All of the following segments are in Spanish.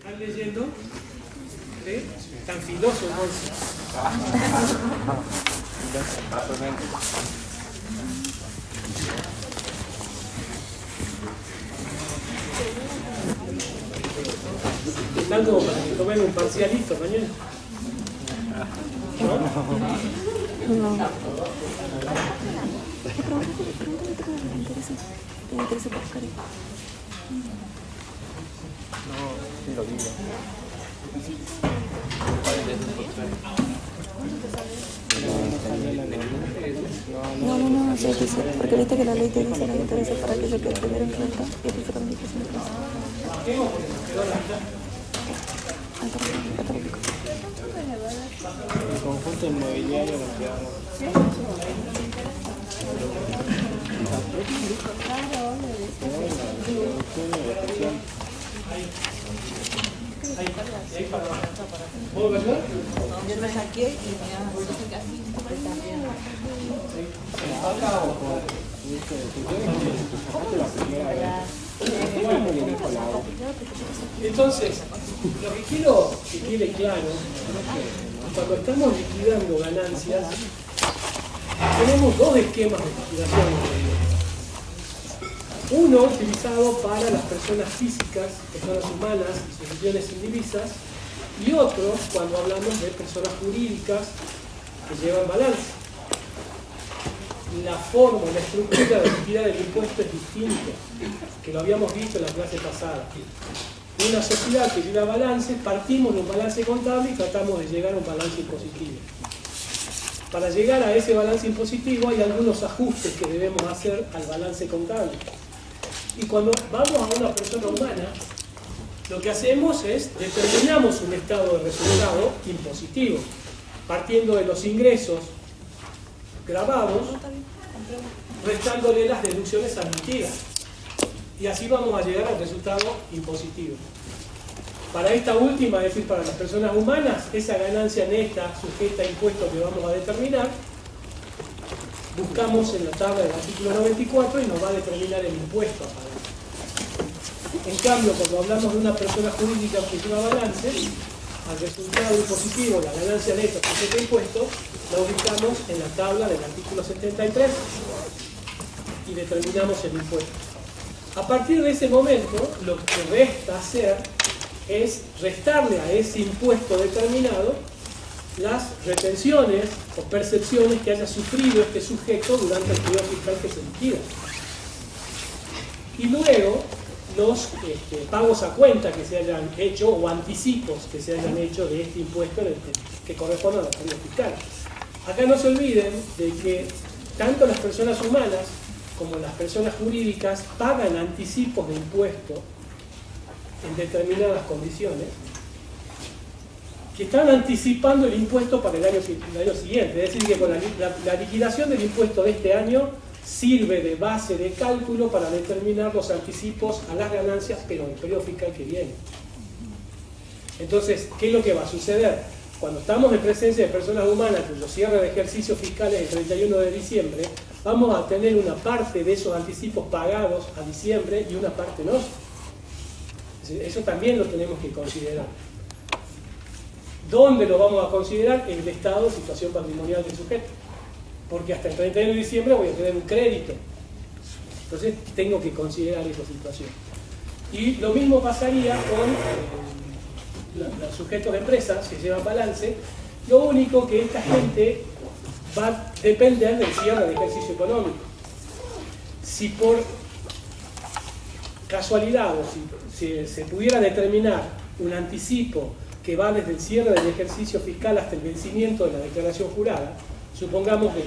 ¿Están leyendo? ¿Sí? Tan filoso, están como para que tomen un parcialito mañana. ¿No? No. No, se dice, porque viste que la ley te dice la interesa para aquello que primero enfrenta y el diferente que se me pasa. El conjunto inmobiliario lo quedamos. ¿Vos, verdad? Yo me saqué y me saqué así. Entonces, lo que quiero que quede claro, cuando estamos liquidando ganancias, tenemos dos esquemas de liquidación. Uno utilizado para las personas físicas, personas humanas, instituciones indivisas, y otro cuando hablamos de personas jurídicas que llevan balance. La forma, la estructura de liquidar el impuesto es distinta, que lo habíamos visto en la clase pasada. Una sociedad que lleva balance, partimos de un balance contable y tratamos de llegar a un balance impositivo. Para llegar a ese balance impositivo hay algunos ajustes que debemos hacer al balance contable. Y cuando vamos a una persona humana, lo que hacemos es determinamos un estado de resultado impositivo, partiendo de los ingresos grabados, restándole las deducciones admitidas. Y así vamos a llegar al resultado impositivo. Para esta última, es decir, para las personas humanas, esa ganancia neta sujeta a impuestos que vamos a determinar, buscamos en la tabla del artículo 94 y nos va a determinar el impuesto a pagar. En cambio, cuando hablamos de una persona jurídica que lleva balance, al resultado impositivo, la ganancia neta sujeta a impuestos, la ubicamos en la tabla del artículo 73 y determinamos el impuesto. A partir de ese momento, lo que resta hacer es restarle a ese impuesto determinado las retenciones o percepciones que haya sufrido este sujeto durante el periodo fiscal que se liquida. Y luego, los pagos a cuenta que se hayan hecho o anticipos que se hayan hecho de este impuesto que corresponde a los periodos fiscales. Acá no se olviden de que tanto las personas humanas como las personas jurídicas pagan anticipos de impuesto en determinadas condiciones que están anticipando el impuesto para el año siguiente. Es decir, que con la liquidación del impuesto de este año sirve de base de cálculo para determinar los anticipos a las ganancias, pero en el periodo fiscal que viene. Entonces, ¿qué es lo que va a suceder? Cuando estamos en presencia de personas humanas cuyo cierre de ejercicio fiscal es el 31 de diciembre, vamos a tener una parte de esos anticipos pagados a diciembre y una parte no. Eso también lo tenemos que considerar. ¿Dónde lo vamos a considerar? En el estado de situación patrimonial del sujeto. Porque hasta el 31 de diciembre voy a tener un crédito. Entonces tengo que considerar esa situación. Y lo mismo pasaría con los sujetos de empresas que llevan balance. Lo único que esta gente va a depender del cierre de ejercicio económico. Si por casualidad o si se pudiera determinar un anticipo que va desde el cierre del ejercicio fiscal hasta el vencimiento de la declaración jurada, supongamos que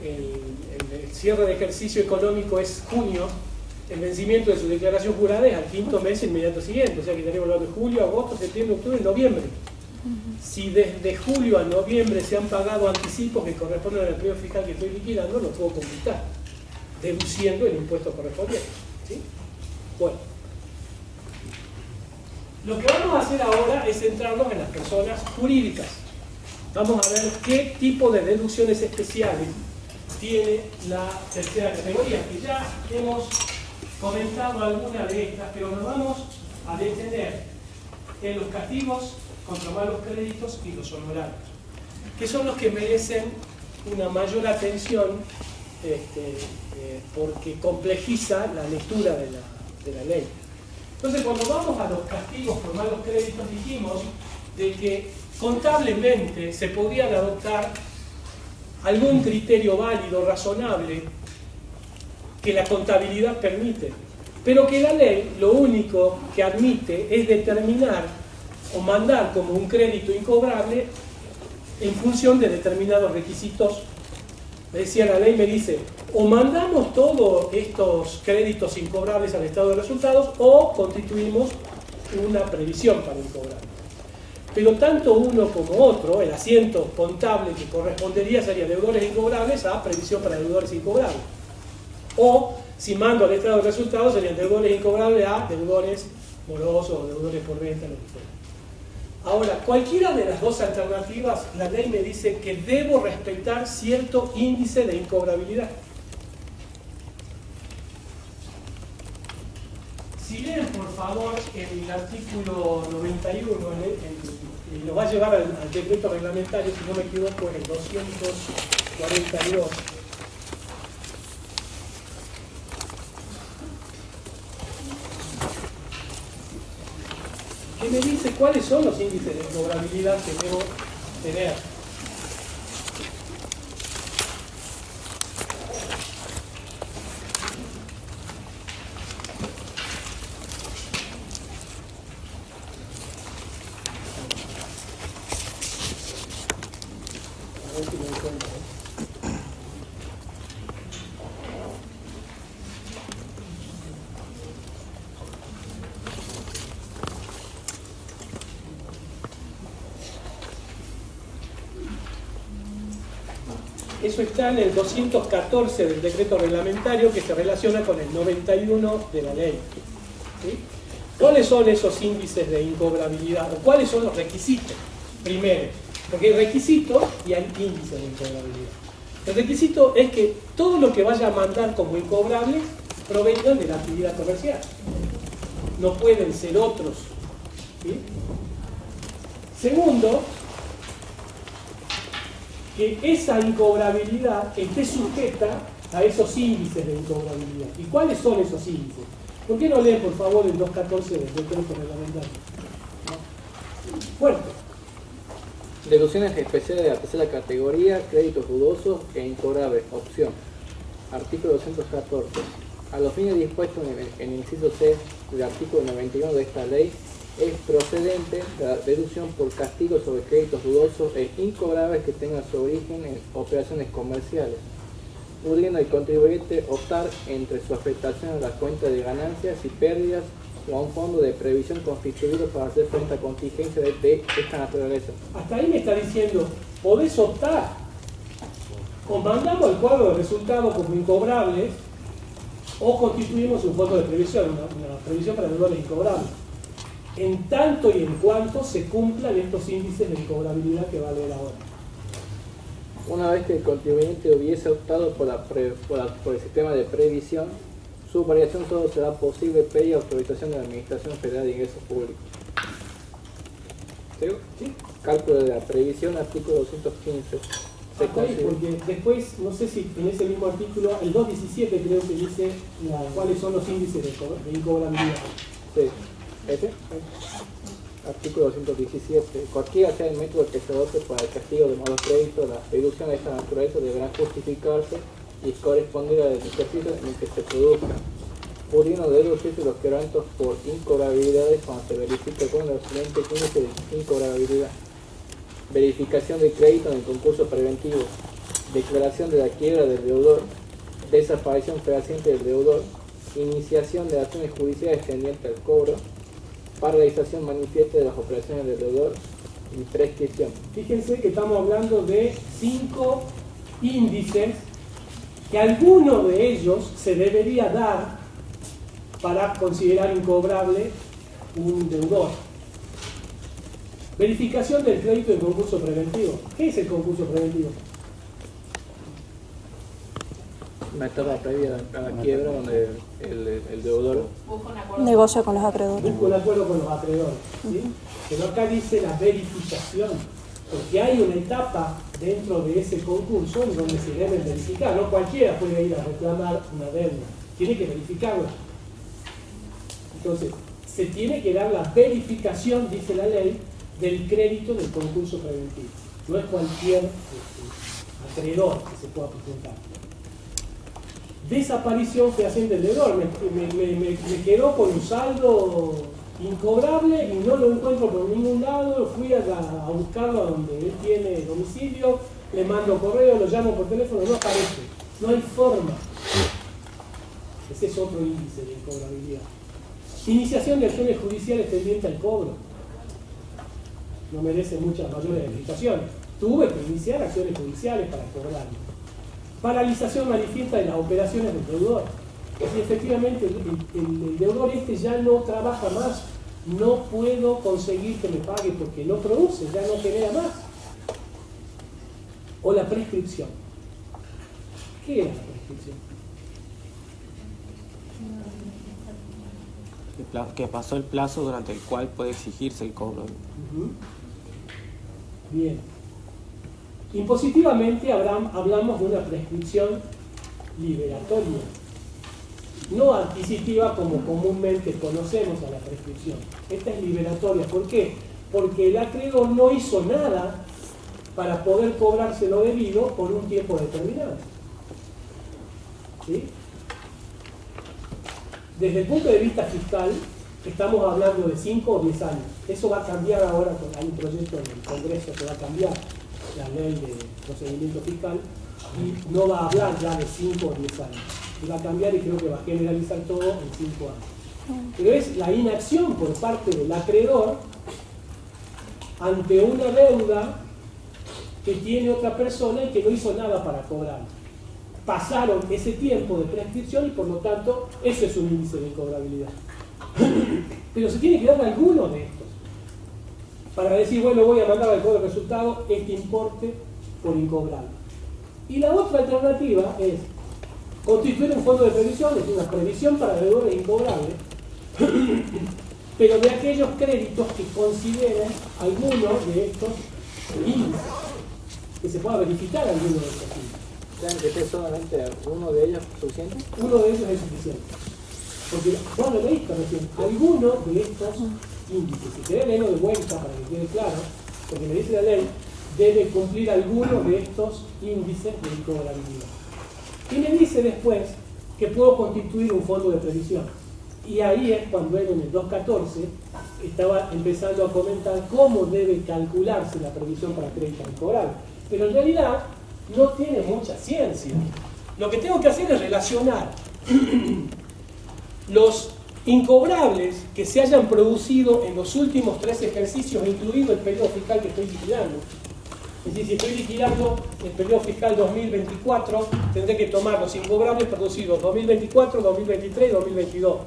el cierre de ejercicio económico es junio, el vencimiento de su declaración jurada es al quinto mes inmediato siguiente, o sea que estaríamos hablando de julio, agosto, septiembre, octubre, noviembre. Si desde julio a noviembre se han pagado anticipos que corresponden al periodo fiscal que estoy liquidando, lo puedo computar, deduciendo el impuesto correspondiente. ¿Sí? Bueno, lo que vamos a hacer ahora es centrarnos en las personas jurídicas. Vamos a ver qué tipo de deducciones especiales tiene la tercera categoría, que ya hemos comentado algunas de estas, pero nos vamos a detener en los castigos contra malos créditos y los honorarios, que son los que merecen una mayor atención porque complejiza la lectura de la ley. Entonces, cuando vamos a los castigos por malos créditos, dijimos de que contablemente se podían adoptar algún criterio válido, razonable, que la contabilidad permite, pero que la ley lo único que admite es determinar o mandar como un crédito incobrable en función de determinados requisitos. Me decía, la ley me dice, o mandamos todos estos créditos incobrables al estado de resultados o constituimos una previsión para incobrar. Pero tanto uno como otro, el asiento contable que correspondería sería deudores incobrables a previsión para deudores incobrables. O, si mando al estado de resultados, serían deudores incobrables a deudores morosos o deudores por venta, lo que fuera. Ahora, cualquiera de las dos alternativas, la ley me dice que debo respetar cierto índice de incobrabilidad. Si leen, por favor, el artículo 91, y lo va a llevar al decreto reglamentario, si no me equivoco, en el 242, que me dice cuáles son los índices de incobrabilidad que debo tener. A ver si lo encuentro. Eso está en el 214 del decreto reglamentario que se relaciona con el 91 de la ley. ¿Sí? ¿Cuáles son esos índices de incobrabilidad? ¿O cuáles son los requisitos? Primero, porque hay requisitos y hay índices de incobrabilidad. El requisito es que todo lo que vaya a mandar como incobrable provenga de la actividad comercial. No pueden ser otros. ¿Sí? Segundo, que esa incobrabilidad esté sujeta a esos índices de incobrabilidad. ¿Y cuáles son esos índices? ¿Por qué no leen, por favor, el 214 del decreto reglamentario? Fuerte. Deducciones especiales de la tercera categoría, créditos dudosos e incobrables. Opción. Artículo 214. A los fines dispuestos en el inciso C del artículo 91 de esta ley, es procedente la deducción por castigo sobre créditos dudosos e incobrables que tengan su origen en operaciones comerciales, pudiendo el contribuyente optar entre su afectación a la cuenta de ganancias y pérdidas o a un fondo de previsión constituido para hacer frente a contingencias de esta naturaleza. Hasta ahí me está diciendo, podés optar. O mandamos el cuadro de resultados como incobrables o constituimos un fondo de previsión, una previsión para deudores incobrables. En tanto y en cuanto se cumplan estos índices de incobrabilidad que va a leer ahora. Una vez que el contribuyente hubiese optado por el sistema de previsión, su variación solo será posible previa autorización de la Administración Federal de Ingresos Públicos. ¿Sí? ¿Sí? Cálculo de la previsión, artículo 215. Hasta ahí, porque después, no sé si en ese mismo artículo, el 217 creo que dice cuáles son los índices de incobrabilidad. Sí. ¿Ese? Artículo 217. Cualquiera sea el método que se adopte para el castigo de malos créditos, las deducciones de esta naturaleza deberán justificarse y corresponder al ejercicio en el que se produzcan, pudiendo deducirse los quebrantos por incobrabilidades cuando se verifica con los siguientes índices de incobrabilidad: verificación de crédito en el concurso preventivo, declaración de la quiebra del deudor, desaparición fehaciente del deudor, iniciación de acciones judiciales tendientes al cobro, paralización manifiesta de las operaciones del deudor y prescripción. Fíjense que estamos hablando de 5 índices que alguno de ellos se debería dar para considerar incobrable un deudor. Verificación del crédito en concurso preventivo. ¿Qué es el concurso preventivo? una etapa previa a la quiebra donde el deudor negocia con los acreedores. Busca un acuerdo con los acreedores, ¿sí? Pero acá dice la verificación, porque hay una etapa dentro de ese concurso en donde se deben verificar. No cualquiera puede ir a reclamar una deuda, tiene que verificarla. Entonces, se tiene que dar la verificación, dice la ley, del crédito del concurso preventivo. No es cualquier acreedor que se pueda presentar. Desaparición fehaciente del deudor. Me quedó con un saldo incobrable y no lo encuentro por ningún lado. Fui a buscarlo a donde él tiene domicilio, le mando correo, lo llamo por teléfono, no aparece. No hay forma. Ese es otro índice de incobrabilidad. Iniciación de acciones judiciales tendientes al cobro. No merece muchas mayores explicaciones. Tuve que iniciar acciones judiciales para cobrarlo. Paralización manifiesta de las operaciones del deudor. Si efectivamente el deudor ya no trabaja más, no puedo conseguir que me pague porque no produce, ya no genera más. O la prescripción. ¿Qué es la prescripción? Que pasó el plazo durante el cual puede exigirse el cobro. Bien. Impositivamente hablamos de una prescripción liberatoria, no adquisitiva como comúnmente conocemos a la prescripción. Esta es liberatoria. ¿Por qué? Porque el acreedor no hizo nada para poder cobrarse lo debido por un tiempo determinado. ¿Sí? Desde el punto de vista fiscal, estamos hablando de 5 o 10 años. Eso va a cambiar ahora, hay un proyecto en el Congreso que va a cambiar la ley de procedimiento fiscal y no va a hablar ya de 5 o 10 años. Y va a cambiar y creo que va a generalizar todo en 5 años. Pero es la inacción por parte del acreedor ante una deuda que tiene otra persona y que no hizo nada para cobrar. Pasaron ese tiempo de prescripción y por lo tanto eso es un índice de incobrabilidad. Pero se tiene que dar alguno de estos para decir, bueno, voy a mandar al cobro de resultado este importe por incobrable. Y la otra alternativa es constituir un fondo de previsión, es decir, una previsión para deudores incobrables, pero de aquellos créditos que consideren algunos de estos índices, que se pueda verificar alguno de estos índices. ¿Saben que esté solamente uno de ellos suficiente? Uno de ellos es suficiente. Porque vos lo leíste recién, alguno de estos índices, si querés leerlo de vuelta para que quede claro, porque me dice la ley, debe cumplir alguno de estos índices de incobrabilidad. Y me dice después que puedo constituir un fondo de previsión. Y ahí es cuando él en el 214 estaba empezando a comentar cómo debe calcularse la previsión para crédito incobrable. Pero en realidad no tiene mucha ciencia. Lo que tengo que hacer es relacionar los incobrables que se hayan producido en los últimos 3 ejercicios, incluido el periodo fiscal que estoy liquidando. Es decir, si estoy liquidando el periodo fiscal 2024, tendré que tomar los incobrables producidos 2024, 2023 y 2022.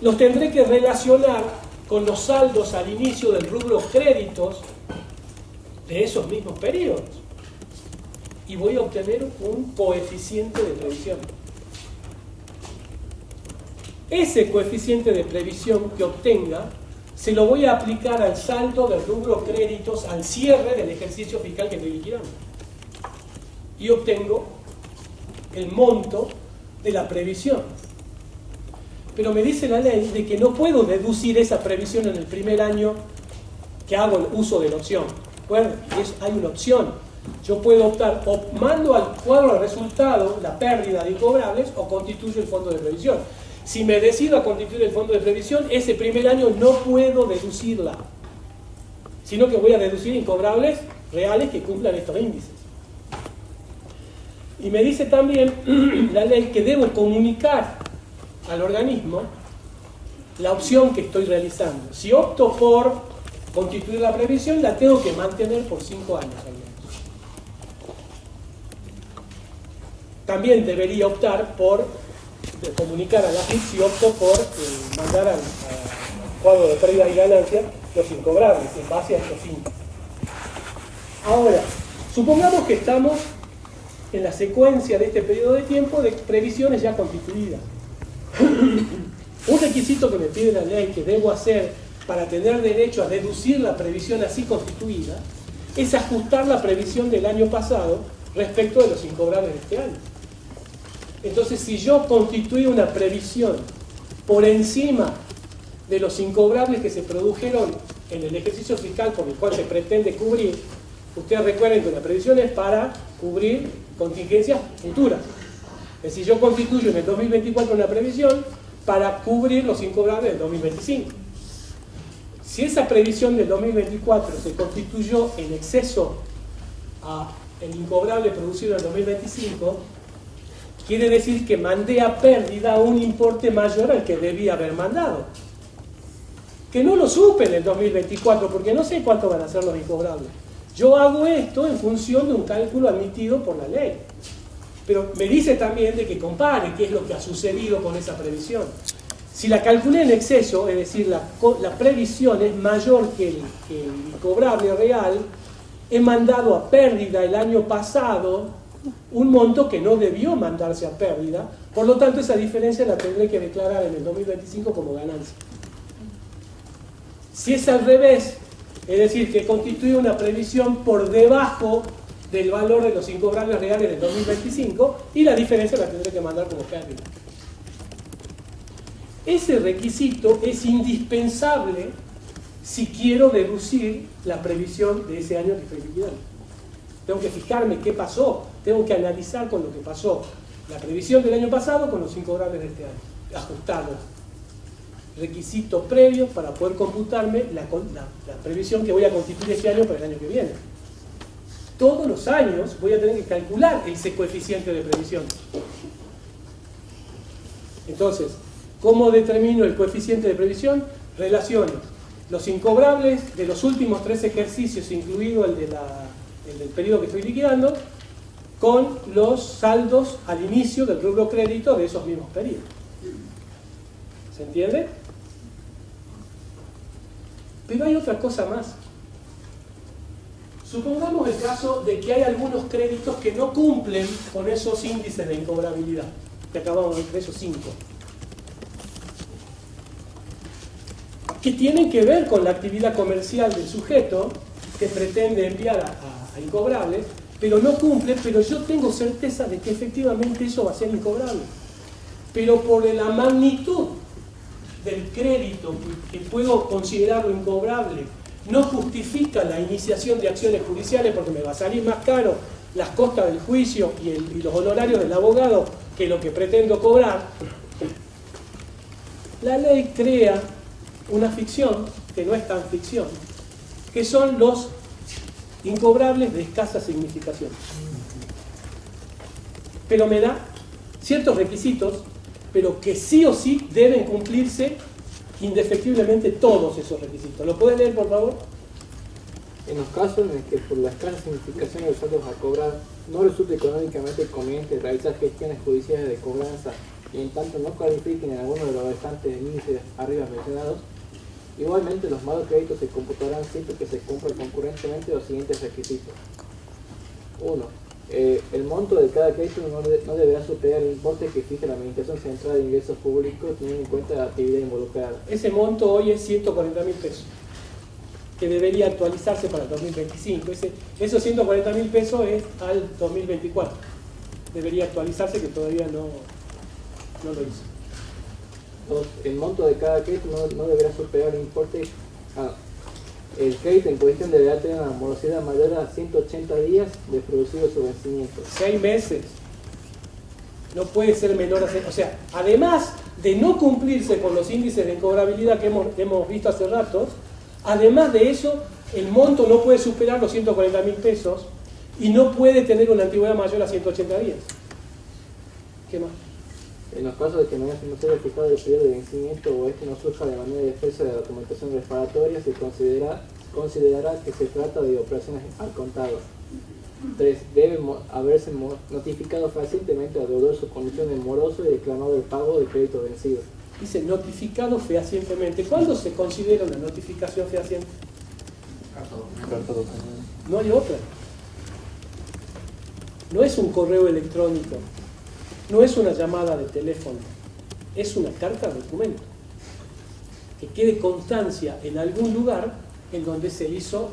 Los tendré que relacionar con los saldos al inicio del rubro créditos de esos mismos periodos. Y voy a obtener un coeficiente de previsión. Ese coeficiente de previsión que obtenga, se lo voy a aplicar al saldo del rubro créditos al cierre del ejercicio fiscal que estoy liquidando. Y obtengo el monto de la previsión. Pero me dice la ley de que no puedo deducir esa previsión en el primer año que hago el uso de la opción. ¿Recuerden? Hay una opción. Yo puedo optar, o mando al cuadro de resultado la pérdida de incobrables o constituyo el fondo de previsión. Si me decido a constituir el fondo de previsión, ese primer año no puedo deducirla, sino que voy a deducir incobrables reales que cumplan estos índices. Y me dice también la ley que debo comunicar al organismo la opción que estoy realizando. Si opto por constituir la previsión, la tengo que mantener por 5 años al menos. También debería optar por comunicar a la AFIP si opto por mandar al cuadro de pérdida y ganancia los incobrables en base a estos índices. Ahora, supongamos que estamos en la secuencia de este periodo de tiempo de previsiones ya constituidas. Un requisito que me pide la ley que debo hacer para tener derecho a deducir la previsión así constituida es ajustar la previsión del año pasado respecto de los incobrables de este año. Entonces, si yo constituí una previsión por encima de los incobrables que se produjeron en el ejercicio fiscal por el cual se pretende cubrir, ustedes recuerden que la previsión es para cubrir contingencias futuras. Es decir, yo constituyo en el 2024 una previsión para cubrir los incobrables del 2025. Si esa previsión del 2024 se constituyó en exceso a el incobrable producido en el 2025, quiere decir que mandé a pérdida un importe mayor al que debía haber mandado. Que no lo supe en el 2024, porque no sé cuánto van a ser los incobrables. Yo hago esto en función de un cálculo admitido por la ley. Pero me dice también de que compare qué es lo que ha sucedido con esa previsión. Si la calculé en exceso, es decir, la previsión es mayor que el incobrable real, he mandado a pérdida el año pasado un monto que no debió mandarse a pérdida, por lo tanto esa diferencia la tendré que declarar en el 2025 como ganancia. Si es al revés, es decir, que constituye una previsión por debajo del valor de los incobrables reales del 2025, y la diferencia la tendré que mandar como pérdida. Ese requisito es indispensable si quiero deducir la previsión de ese año que estoy liquidando. Tengo que fijarme qué pasó, tengo que analizar con lo que pasó la previsión del año pasado con los incobrables de este año, ajustarlos. Requisito previo para poder computarme la previsión que voy a constituir este año para el año que viene. Todos los años voy a tener que calcular ese coeficiente de previsión. Entonces, ¿cómo determino el coeficiente de previsión? Relaciones los incobrables de los últimos 3 ejercicios, incluido el del periodo que estoy liquidando, con los saldos al inicio del rubro crédito de esos mismos periodos. ¿Se entiende? Pero hay otra cosa más. Supongamos el caso de que hay algunos créditos que no cumplen con esos índices de incobrabilidad que acabamos de ver, esos 5, que tienen que ver con la actividad comercial del sujeto que pretende enviar a incobrables, pero no cumple, pero yo tengo certeza de que efectivamente eso va a ser incobrable. Pero por la magnitud del crédito que puedo considerarlo incobrable, no justifica la iniciación de acciones judiciales porque me va a salir más caro las costas del juicio y los honorarios del abogado que lo que pretendo cobrar. La ley crea una ficción que no es tan ficción, que son los incobrables de escasa significación. Pero me da ciertos requisitos, pero que sí o sí deben cumplirse indefectiblemente todos esos requisitos. ¿Lo pueden leer, por favor? En los casos en los que por la escasa significación de los saldos a cobrar no resulta económicamente conveniente realizar gestiones judiciales de cobranza y en tanto no califiquen en alguno de los restantes índices arriba mencionados, igualmente los malos créditos se computarán siempre que se cumplan concurrentemente los siguientes requisitos. 1. El monto de cada crédito no deberá superar el importe que fije la Administración Central de Ingresos Públicos teniendo en cuenta la actividad involucrada. Ese monto hoy es 140.000 pesos, que debería actualizarse para el 2025. Esos 140.000 pesos es al 2024. Debería actualizarse, que todavía no lo hizo. 2. El monto de cada crédito no deberá superar el importe. El crédito en cuestión deberá tener una morosidad mayor a 180 días de producido su vencimiento. 6 meses. No puede ser menor a 6. O sea, además de no cumplirse con los índices de incobrabilidad que hemos visto hace rato, además de eso, el monto no puede superar los 140.000 pesos y no puede tener una antigüedad mayor a 180 días. ¿Qué más? En los casos de que no haya sido fijado el periodo de vencimiento o este no surja de manera expresa de la documentación reparatoria, se considerará que se trata de operaciones al contado. 3. Debe haberse notificado fehacientemente al deudor su condición de moroso y declarado el pago del crédito vencido. Dice notificado fehacientemente. ¿Cuándo se considera una notificación fehaciente? No hay otra. no es un correo electrónico, no es una llamada de teléfono, es una carta documento. Que quede constancia en algún lugar en donde se hizo,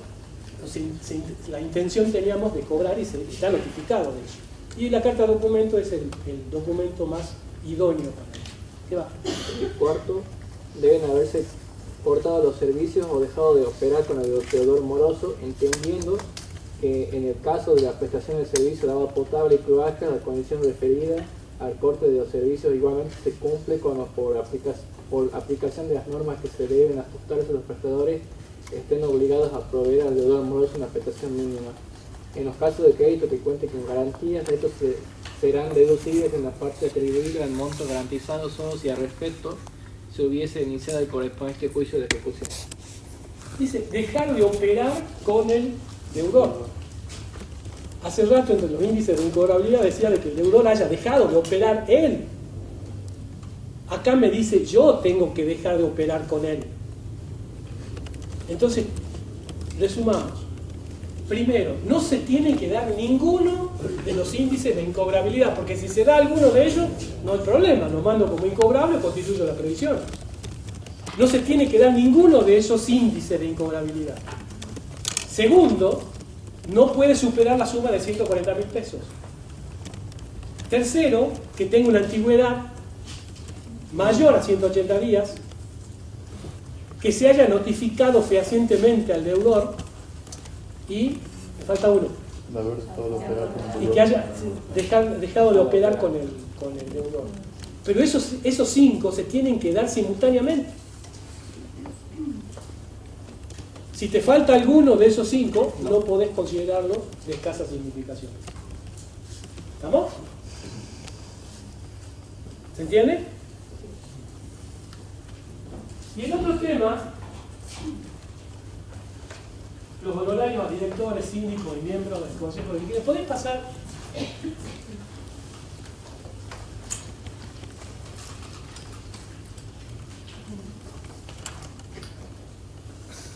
la intención teníamos de cobrar y se está notificado de eso. Y la carta documento es el documento más idóneo para eso. ¿Qué va? Cuarto, deben haberse cortado los servicios o dejado de operar con el deudor moroso, entendiendo que en el caso de la prestación del servicio de agua potable y cloaca, la condición referida al corte de los servicios igualmente se cumple con los por aplicación de las normas que se deben ajustarse los prestadores estén obligados a proveer al deudor moroso una prestación mínima. En los casos de crédito que cuente con garantías, estos serán deducibles en la parte atribuible al monto garantizado solo si al respecto se hubiese iniciado el correspondiente juicio de ejecución. Dice, dejar de operar con el deudor. Hace rato entre los índices de incobrabilidad decía de que el deudor haya dejado de operar él. Acá me dice, yo tengo que dejar de operar con él. Entonces, resumamos. Primero, no se tiene que dar ninguno de los índices de incobrabilidad, porque si se da alguno de ellos, no hay problema, lo mando como incobrable, constituyo la previsión. No se tiene que dar ninguno de esos índices de incobrabilidad. Segundo, no puede superar la suma de 140.000 pesos. Tercero, que tenga una antigüedad mayor a 180 días, que se haya notificado fehacientemente al deudor y, me falta uno, y que haya dejado de operar con el deudor. Pero esos 5 se tienen que dar simultáneamente. Si te falta alguno de esos 5, no podés considerarlo de escasa significación. ¿Estamos? ¿Se entiende? Y el otro tema, los honorarios a directores, síndicos y miembros del Consejo de Liquidez. ¿Podés pasar?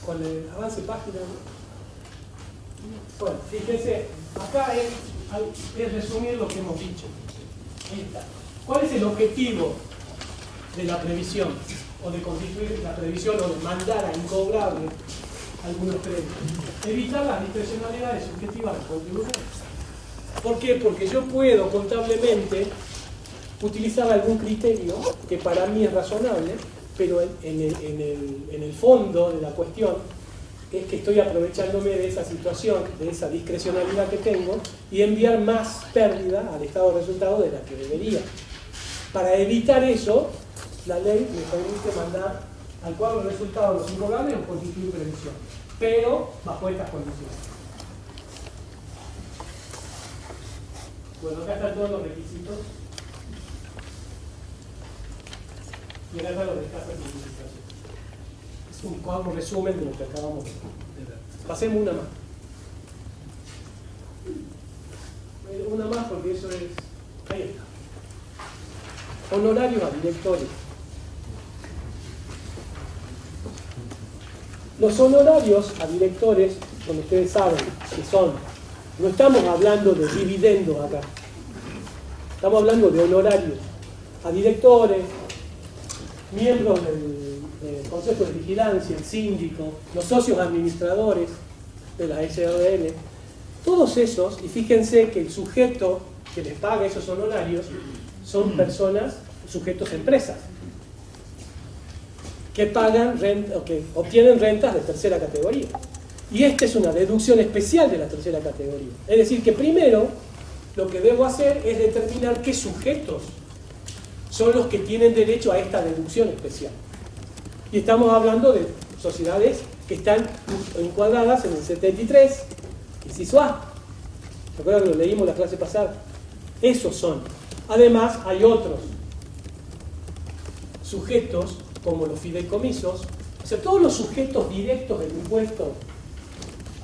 Con el avance página. Bueno, fíjense, acá es resumir lo que hemos dicho. Ahí está. ¿Cuál es el objetivo de la previsión? O de constituir la previsión o de mandar a incobrable algunos créditos. Evitar las discrecionalidades subjetivas del contribuyente. ¿Por qué? Porque yo puedo contablemente utilizar algún criterio que para mí es razonable, pero en el fondo de la cuestión es que estoy aprovechándome de esa situación, de esa discrecionalidad que tengo, y enviar más pérdida al estado de resultado de la que debería. Para evitar eso, la ley me permite mandar al cuadro de resultados los incobrables o constituir previsión, pero bajo estas condiciones. Bueno, acá están todos los requisitos. Y acá están los de escasa significación. Es un cuadro resumen de lo que acabamos de ver. Pasemos una más. Una más porque eso es... Ahí está. Honorarios a directores. Los honorarios a directores, como ustedes saben, que son, no estamos hablando de dividendos acá, estamos hablando de honorarios a directores, miembros del Consejo de Vigilancia, el síndico, los socios administradores de la SRL, todos esos, y fíjense que el sujeto que les paga esos honorarios son personas, sujetos empresas, que pagan renta, o que obtienen rentas de tercera categoría. Y esta es una deducción especial de la tercera categoría. Es decir, que primero lo que debo hacer es determinar qué sujetos son los que tienen derecho a esta deducción especial. Y estamos hablando de sociedades que están encuadradas en el 73, inciso A. ¿Se acuerdan que lo leímos la clase pasada? Esos son. Además, hay otros sujetos como los fideicomisos, o sea, todos los sujetos directos del impuesto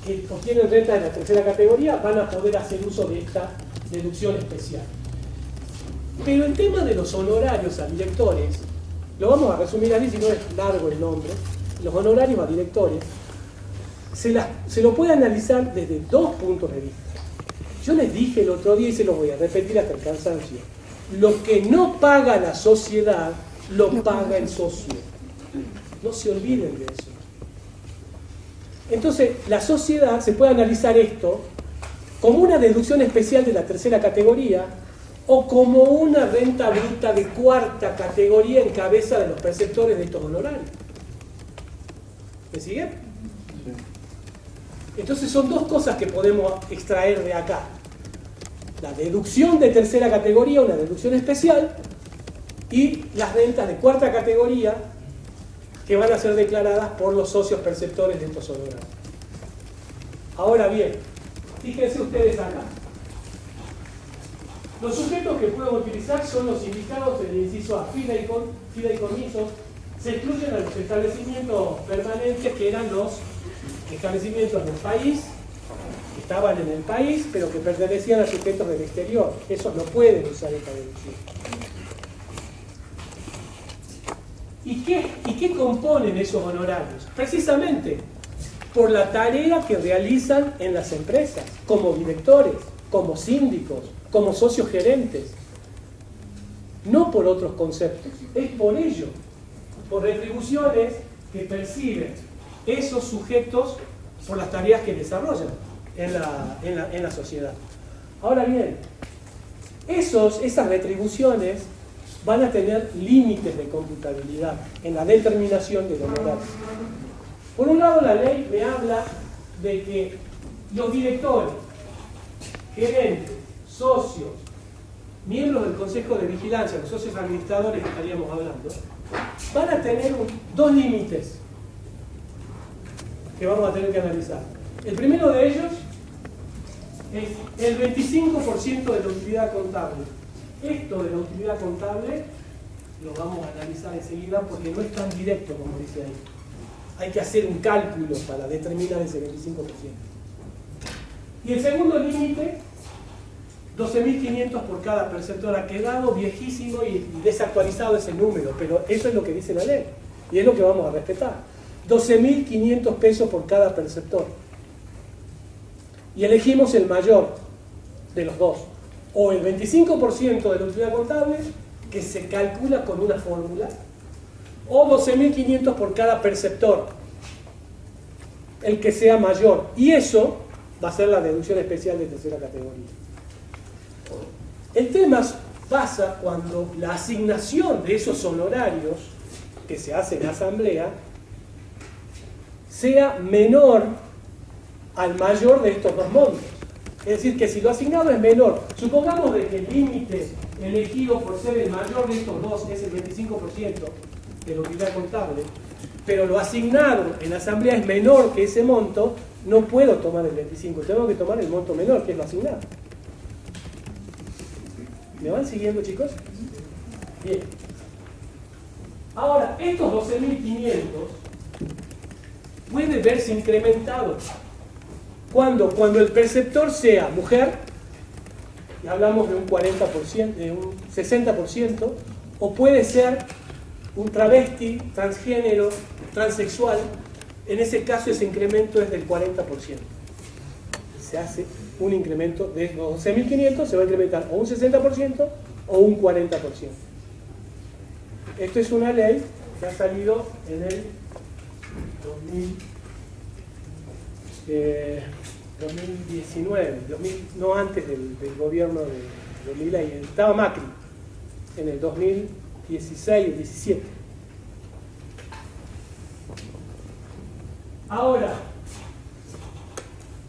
que obtienen renta de la tercera categoría van a poder hacer uso de esta deducción especial. Pero el tema de los honorarios a directores, lo vamos a resumir así, si no es largo el nombre, los honorarios a directores, se lo puede analizar desde dos puntos de vista. Yo les dije el otro día y se lo voy a repetir hasta el cansancio. Lo que no paga la sociedad, lo paga el socio. No se olviden de eso. Entonces, la sociedad se puede analizar esto como una deducción especial de la tercera categoría o como una renta bruta de cuarta categoría en cabeza de los perceptores de estos honorarios. ¿Me siguen? Entonces son dos cosas que podemos extraer de acá. La deducción de tercera categoría, una deducción especial, y las rentas de cuarta categoría que van a ser declaradas por los socios perceptores de estos honorarios. Ahora bien, fíjense ustedes acá. Los sujetos que puedo utilizar son los indicados en el inciso A, fideicomisos. Se excluyen a los establecimientos permanentes que eran los establecimientos del país, que estaban en el país, pero que pertenecían a sujetos del exterior. Esos no pueden usar esta deducción. ¿Y qué componen esos honorarios? Precisamente por la tarea que realizan en las empresas, como directores, como síndicos, como socios gerentes. No por otros conceptos, es por ello, por retribuciones que perciben esos sujetos por las tareas que desarrollan en la sociedad. Ahora bien, esas retribuciones van a tener límites de computabilidad en la determinación del honorario. Por un lado, la ley me habla de que los directores, gerentes, socios, miembros del Consejo de Vigilancia, los socios administradores que estaríamos hablando, van a tener dos límites que vamos a tener que analizar. El primero de ellos es el 25% de la utilidad contable. Esto de la utilidad contable lo vamos a analizar enseguida porque no es tan directo como dice ahí. Hay que hacer un cálculo para determinar ese 25%. Y el segundo límite, 12.500 por cada perceptor. Ha quedado viejísimo y desactualizado ese número, pero eso es lo que dice la ley y es lo que vamos a respetar. 12.500 pesos por cada perceptor. Y elegimos el mayor de los dos. O el 25% de la utilidad contable, que se calcula con una fórmula, o 12.500 por cada perceptor, el que sea mayor. Y eso va a ser la deducción especial de tercera categoría. El tema pasa cuando la asignación de esos honorarios que se hace en asamblea sea menor al mayor de estos dos montos. Es decir, que si lo asignado es menor, supongamos de que el límite elegido por ser el mayor de estos dos es el 25% de la utilidad contable, pero lo asignado en la asamblea es menor que ese monto, no puedo tomar el 25, tengo que tomar el monto menor, que es lo asignado. ¿Me van siguiendo, chicos? Bien. Ahora, estos 12.500 puede verse incrementado cuando el perceptor sea mujer, y hablamos de un 40%, de un 60%, o puede ser un travesti, transgénero, transexual. En ese caso ese incremento es del 40%. Se hace un incremento de los 12.500, se va a incrementar o un 60% o un 40%. Esto es una ley que ha salido en el 2019, no antes del gobierno de Milei, estaba Macri, en el 2016 y 17. Ahora,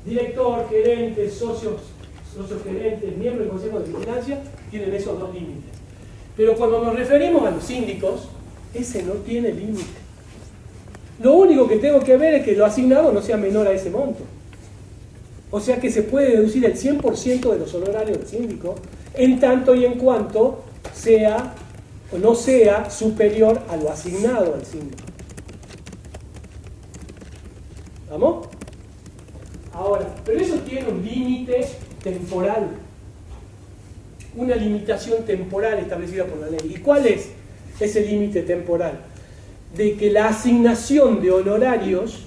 director, gerente, socios gerentes, miembros del Consejo de Vigilancia, tienen esos dos límites. Pero cuando nos referimos a los síndicos, ese no tiene límite. Lo único que tengo que ver es que lo asignado no sea menor a ese monto. O sea que se puede deducir el 100% de los honorarios del síndico, en tanto y en cuanto sea o no sea superior a lo asignado al síndico. ¿Vamos? Ahora, pero eso tiene un límite temporal, una limitación temporal establecida por la ley. ¿Y cuál es ese límite temporal? De que la asignación de honorarios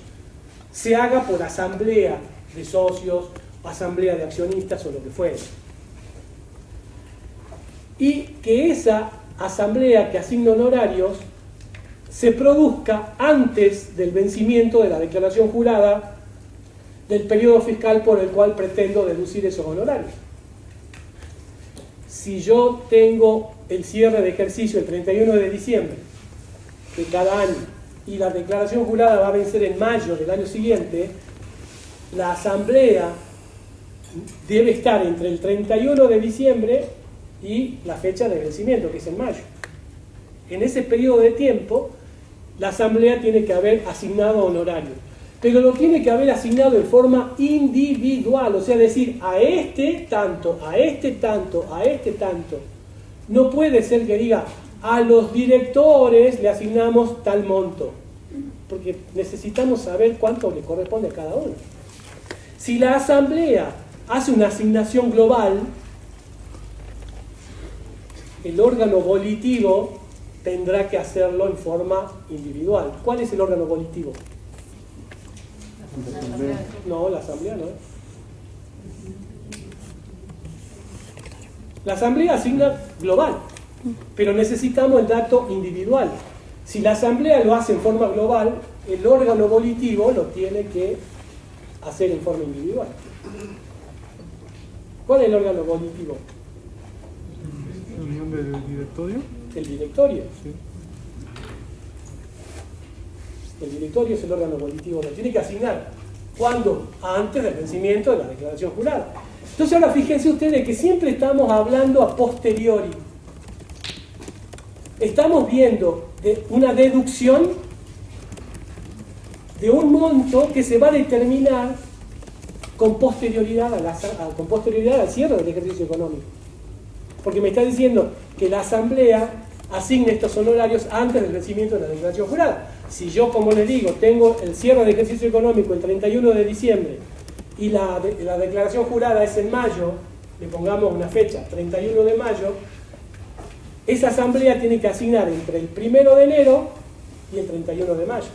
se haga por asamblea de socios asamblea de accionistas o lo que fuera. Y que esa asamblea que asigna honorarios se produzca antes del vencimiento de la declaración jurada del periodo fiscal por el cual pretendo deducir esos honorarios. Si yo tengo el cierre de ejercicio el 31 de diciembre de cada año y la declaración jurada va a vencer en mayo del año siguiente, la asamblea debe estar entre el 31 de diciembre y la fecha de vencimiento, que es en mayo. En ese periodo de tiempo, la asamblea tiene que haber asignado honorario, pero lo tiene que haber asignado en forma individual, o sea, decir, a este tanto, a este tanto, a este tanto. No puede ser que diga, a los directores le asignamos tal monto, porque necesitamos saber cuánto le corresponde a cada uno. Si la asamblea hace una asignación global, el órgano volitivo tendrá que hacerlo en forma individual. ¿Cuál es el órgano volitivo? No, la asamblea no es. La asamblea asigna global, pero necesitamos el dato individual. Si la asamblea lo hace en forma global, el órgano volitivo lo tiene que hacer en forma individual. ¿Cuál es el órgano volitivo? ¿Reunión del directorio? El directorio. Sí. El directorio es el órgano volitivo, lo tiene que asignar. ¿Cuándo? Antes del vencimiento de la declaración jurada. Entonces ahora fíjense ustedes que siempre estamos hablando a posteriori. Estamos viendo de una deducción de un monto que se va a determinar con posterioridad al cierre del ejercicio económico. Porque me está diciendo que la asamblea asigne estos honorarios antes del vencimiento de la declaración jurada. Si yo, como les digo, tengo el cierre de ejercicio económico el 31 de diciembre y la declaración jurada es en mayo, le pongamos una fecha, 31 de mayo, esa asamblea tiene que asignar entre el 1 de enero y el 31 de mayo.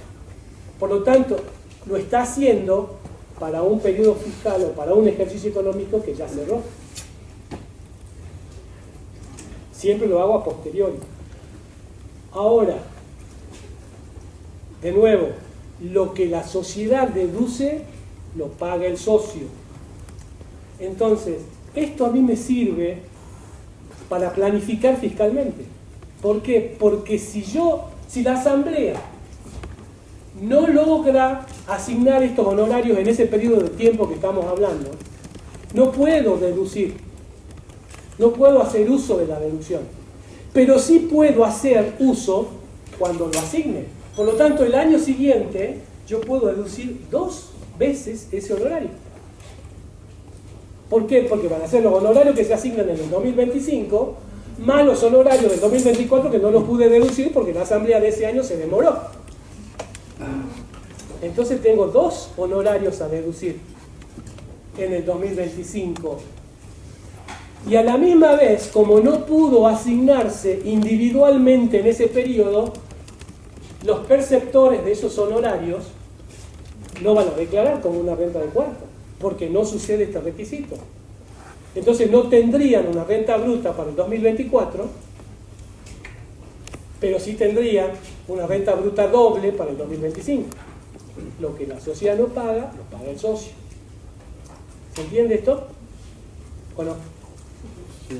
Por lo tanto, lo está haciendo para un periodo fiscal o para un ejercicio económico que ya cerró. Siempre lo hago a posteriori. Ahora, de nuevo, lo que la sociedad deduce lo paga el socio. Entonces, esto a mí me sirve para planificar fiscalmente. ¿Por qué? Porque si la asamblea no logra asignar estos honorarios en ese periodo de tiempo que estamos hablando, no puedo deducir, no puedo hacer uso de la deducción, pero sí puedo hacer uso cuando lo asigne. Por lo tanto, el año siguiente yo puedo deducir 2 veces ese honorario. ¿Por qué? Porque van a ser los honorarios que se asignan en el 2025 más los honorarios del 2024 que no los pude deducir porque la asamblea de ese año se demoró. Entonces tengo 2 honorarios a deducir en el 2025. Y a la misma vez, como no pudo asignarse individualmente en ese periodo, los perceptores de esos honorarios no van a declarar como una renta de cuarto, porque no sucede este requisito. Entonces no tendrían una renta bruta para el 2024, pero sí tendrían una renta bruta doble para el 2025. Lo que la sociedad no paga, lo paga el socio. ¿Se entiende esto? ¿O no? Sí.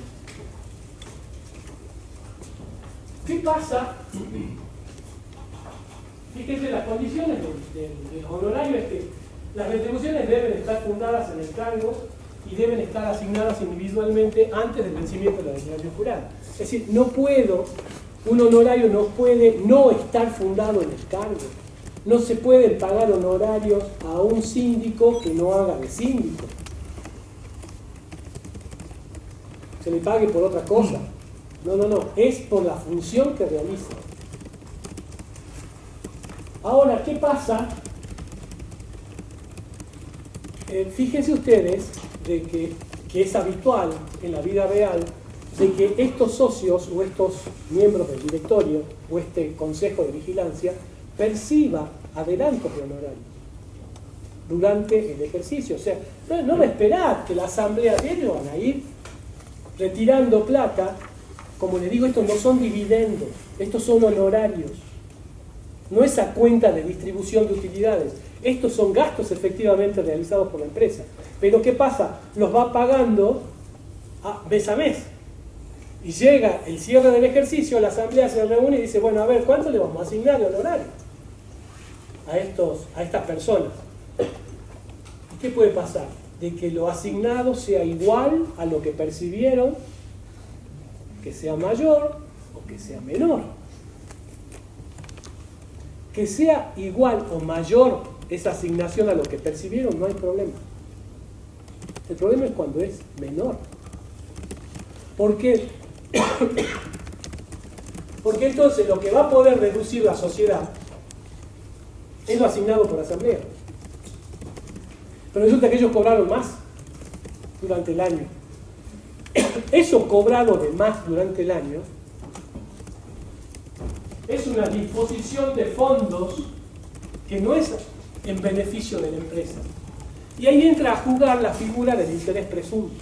¿Qué pasa? Fíjense, las condiciones de los honorarios es que las retribuciones deben estar fundadas en el cargo y deben estar asignadas individualmente antes del vencimiento de la declaración jurada. Es decir, un honorario no puede no estar fundado en el cargo. No se pueden pagar honorarios a un síndico que no haga de síndico. Se le pague por otra cosa. No, es por la función que realiza. Ahora, ¿qué pasa? Fíjense ustedes de que es habitual en la vida real de que estos socios o estos miembros del directorio o este consejo de vigilancia perciba adelantos de honorarios. durante el ejercicio. O sea, no me esperad que la asamblea, ellos van a ir retirando plata. Como les digo, estos no son dividendos, estos son honorarios. No es a cuenta de distribución de utilidades. Estos son gastos efectivamente realizados por la empresa. Pero ¿qué pasa? Los va pagando mes a mes. Y llega el cierre del ejercicio, la asamblea se reúne y dice, bueno, a ver, ¿cuánto le vamos a asignar de honorario a estas personas? ¿Y qué puede pasar? De que lo asignado sea igual a lo que percibieron, que sea mayor o que sea menor. Que sea igual o mayor esa asignación a lo que percibieron, no hay problema. El problema es cuando es menor. ¿Por qué? Porque entonces lo que va a poder deducir la sociedad es lo asignado por asamblea. Pero resulta que ellos cobraron más durante el año. Eso cobrado de más durante el año es una disposición de fondos que no es en beneficio de la empresa. Y ahí entra a jugar la figura del interés presunto.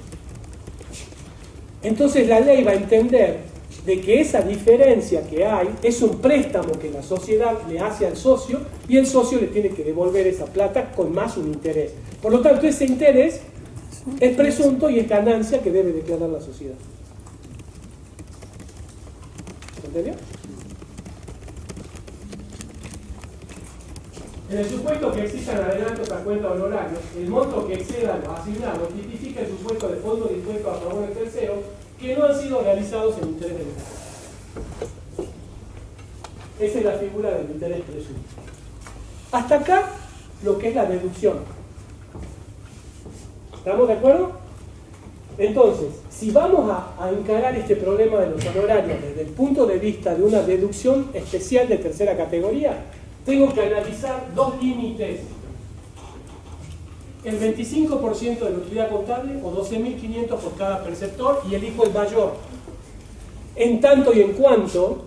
Entonces la ley va a entender de que esa diferencia que hay es un préstamo que la sociedad le hace al socio y el socio le tiene que devolver esa plata con más un interés. Por lo tanto, ese interés es presunto y es ganancia que debe declarar la sociedad. ¿Entendió? En el supuesto que existan adelantos a cuenta de honorarios, el monto que exceda lo asignado tipifica el supuesto de fondos de impuestos a favor del tercero que no han sido realizados en interés del Estado. Esa es la figura del interés presunto. Hasta acá lo que es la deducción. ¿Estamos de acuerdo? Entonces, si vamos a encarar este problema de los honorarios desde el punto de vista de una deducción especial de tercera categoría, tengo que analizar dos límites. El 25% de la utilidad contable o 12.500 por cada perceptor y elijo el mayor. En tanto y en cuanto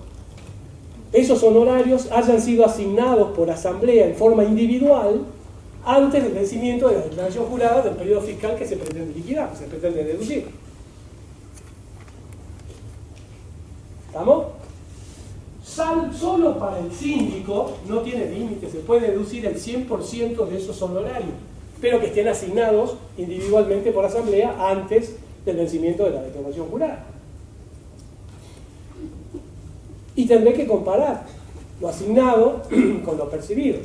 esos honorarios hayan sido asignados por asamblea en forma individual antes del vencimiento de la declaración jurada del periodo fiscal que se pretende liquidar, se pretende deducir. ¿Estamos? Solo para el síndico no tiene límite, se puede deducir el 100% de esos honorarios, pero que estén asignados individualmente por asamblea antes del vencimiento de la declaración jurada. Y tendré que comparar lo asignado con lo percibido.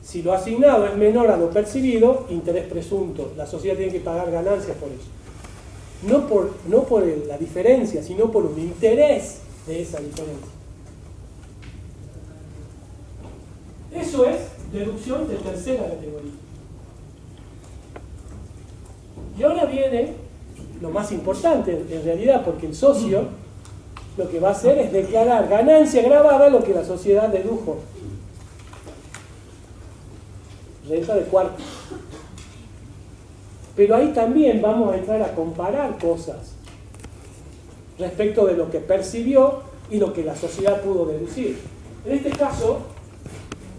Si lo asignado es menor a lo percibido, interés presunto. La sociedad tiene que pagar ganancias por eso. No por la diferencia, sino por un interés de esa diferencia. Eso es deducción de tercera categoría. Y ahora viene lo más importante en realidad, porque el socio lo que va a hacer es declarar ganancia gravada lo que la sociedad dedujo. Renta de cuarto. Pero ahí también vamos a entrar a comparar cosas respecto de lo que percibió y lo que la sociedad pudo deducir. En este caso,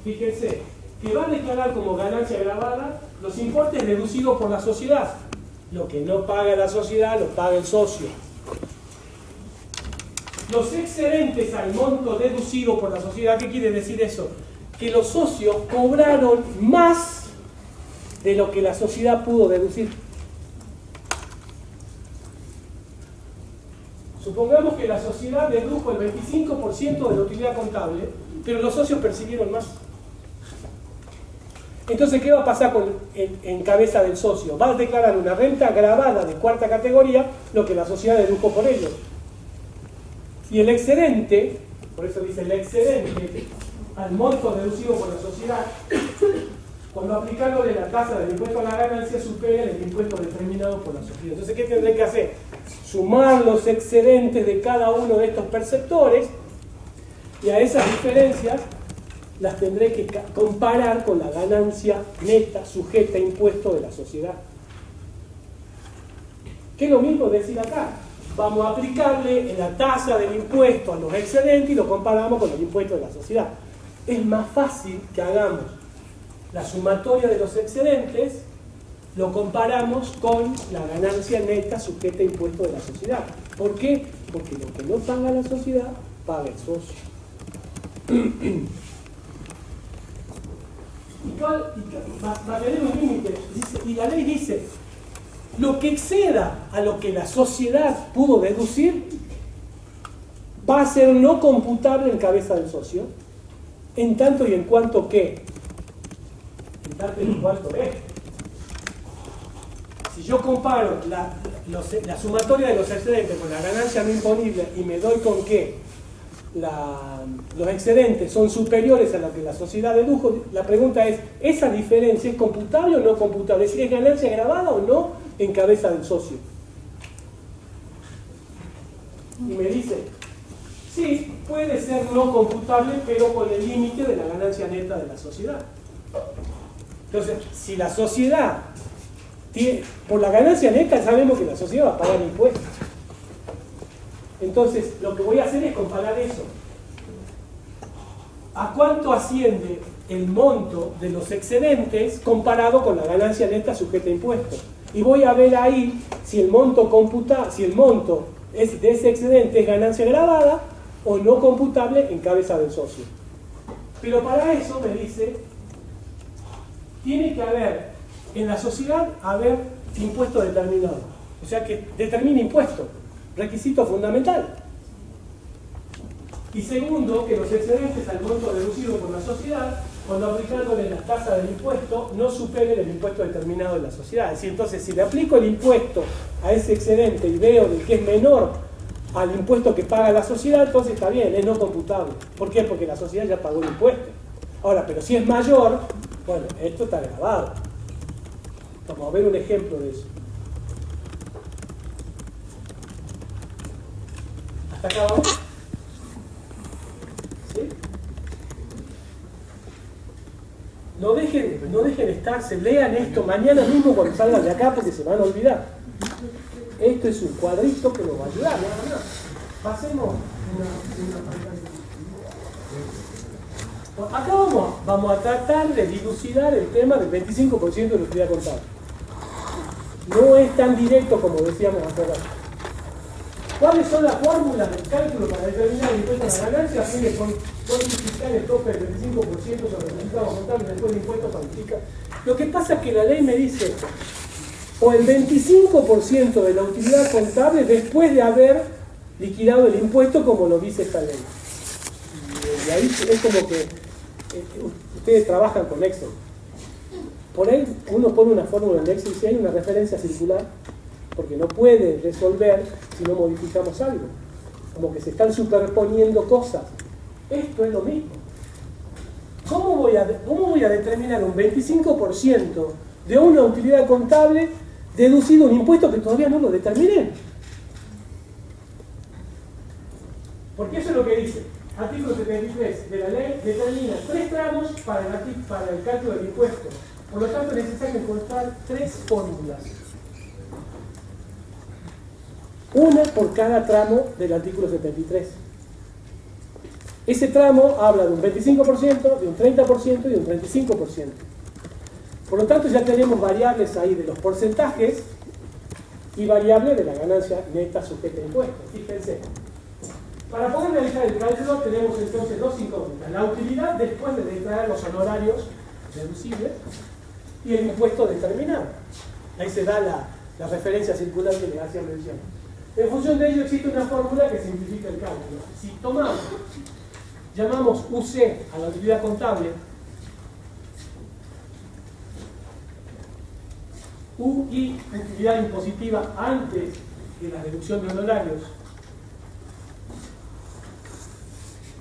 fíjense, que va a declarar como ganancia gravada los importes deducidos por la sociedad. Lo que no paga la sociedad lo paga el socio. Los excedentes al monto deducido por la sociedad, ¿qué quiere decir eso? Que los socios cobraron más de lo que la sociedad pudo deducir. Supongamos que la sociedad dedujo el 25% de la utilidad contable, pero los socios percibieron más. Entonces, ¿qué va a pasar en cabeza del socio? Va a declarar una renta gravada de cuarta categoría, lo que la sociedad dedujo por ellos. Y el excedente, por eso dice el excedente, al monto deducido por la sociedad, cuando aplicándole la tasa del impuesto a la ganancia supera el impuesto determinado por la sociedad. Entonces, ¿qué tendré que hacer? Sumar los excedentes de cada uno de estos perceptores y a esas diferencias las tendré que comparar con la ganancia neta sujeta a impuesto de la sociedad. ¿Qué es lo mismo decir acá? Vamos a aplicarle la tasa del impuesto a los excedentes y lo comparamos con el impuesto de la sociedad. Es más fácil que hagamos la sumatoria de los excedentes, lo comparamos con la ganancia neta sujeta a impuesto de la sociedad. ¿Por qué? Porque lo que no paga la sociedad, paga el socio. Va a tener un límite. Y la ley dice, lo que exceda a lo que la sociedad pudo deducir va a ser no computable en cabeza del socio, en tanto y en cuanto que, en tanto y en cuanto es. Si yo comparo la sumatoria de los excedentes con la ganancia no imponible y me doy con que los excedentes son superiores a lo que la sociedad dedujo, la pregunta es, ¿esa diferencia es computable o no computable? Es decir, ¿es ganancia grabada o no en cabeza del socio? Y me dice, sí, puede ser no computable, pero con el límite de la ganancia neta de la sociedad. Entonces, si la sociedad por la ganancia neta sabemos que la sociedad va a pagar impuestos. Entonces, lo que voy a hacer es comparar eso. ¿A cuánto asciende el monto de los excedentes comparado con la ganancia neta sujeta a impuestos? Y voy a ver ahí si el monto de ese excedente es ganancia grabada o no computable en cabeza del socio. Pero para eso me dice, tiene que haber en la sociedad impuesto determinado. O sea que determina impuesto, requisito fundamental. Y segundo, que los excedentes al monto deducido por la sociedad, cuando aplicándole la tasa del impuesto, no superen el impuesto determinado de la sociedad. Es decir, entonces, si le aplico el impuesto a ese excedente y veo de que es menor al impuesto que paga la sociedad, entonces está bien, es no computable. ¿Por qué? Porque la sociedad ya pagó el impuesto. Ahora, pero si es mayor, bueno, esto está grabado. Vamos a ver un ejemplo de eso. ¿Hasta acá vamos? ¿Sí? No dejen estarse, lean esto mañana mismo cuando salgan de acá porque se van a olvidar. Esto es un cuadrito que nos va a ayudar, nada más. Pasemos una pantalla. Acá vamos a tratar de dilucidar el tema del 25% de la utilidad contable. No es tan directo como decíamos hace rato. ¿Cuáles son las fórmulas del cálculo para determinar el impuesto a la ganancia? Tiene cuantificar el tope del 25% sobre el resultado contable después del impuesto cuantifica. Lo que pasa es que la ley me dice o el 25% de la utilidad contable después de haber liquidado el impuesto como lo dice esta ley. Y ahí es como que ustedes trabajan con Excel. Por ahí uno pone una fórmula en Excel y si hay una referencia circular, porque no puede resolver si no modificamos algo. Como que se están superponiendo cosas. Esto es lo mismo. ¿Cómo voy a determinar un 25% de una utilidad contable deducido un impuesto que todavía no lo determiné? Porque eso es lo que dice. Artículo 73 de la ley determina 3 tramos para el cálculo del impuesto. Por lo tanto, es necesario encontrar 3 fórmulas. Una por cada tramo del artículo 73. Ese tramo habla de un 25%, de un 30% y de un 35%. Por lo tanto, ya tenemos variables ahí de los porcentajes y variables de la ganancia neta sujeta a impuestos. Fíjense. Para poder realizar el cálculo tenemos entonces dos incógnitas. La utilidad después de declarar los honorarios deducibles y el impuesto determinado. Ahí se da la referencia circular que le hacía mención. En función de ello existe una fórmula que simplifica el cálculo. Si llamamos UC a la utilidad contable, UI, utilidad impositiva antes de la reducción de honorarios,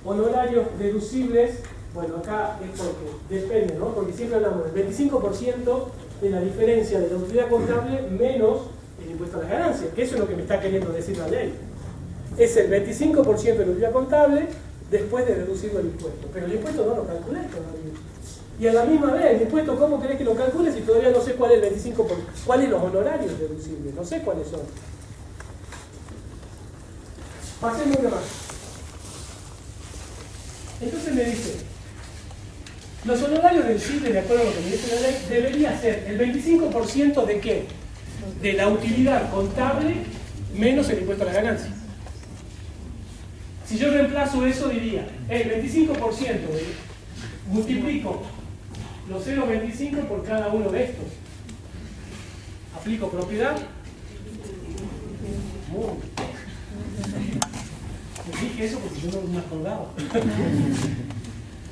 honorarios deducibles, bueno, acá es porque depende, ¿no? Porque siempre hablamos del 25% de la diferencia de la utilidad contable menos el impuesto a las ganancias, que eso es lo que me está queriendo decir la ley. Es el 25% de la utilidad contable después de reducirlo el impuesto. Pero el impuesto no lo calculé todavía. Y a la misma vez, el impuesto, ¿cómo querés que lo calcules si todavía no sé cuál es el 25%? ¿Cuáles los honorarios deducibles? No sé cuáles son. Pasemos una más. Entonces me dice, Los honorarios del CIDE, de acuerdo a lo que me dice la ley, debería ser el 25% de qué? De la utilidad contable menos el impuesto a la ganancia. Si yo reemplazo eso, diría, el 25% multiplico los 0,25 por cada uno de estos. Aplico propiedad. Me dije eso porque yo no me acordaba.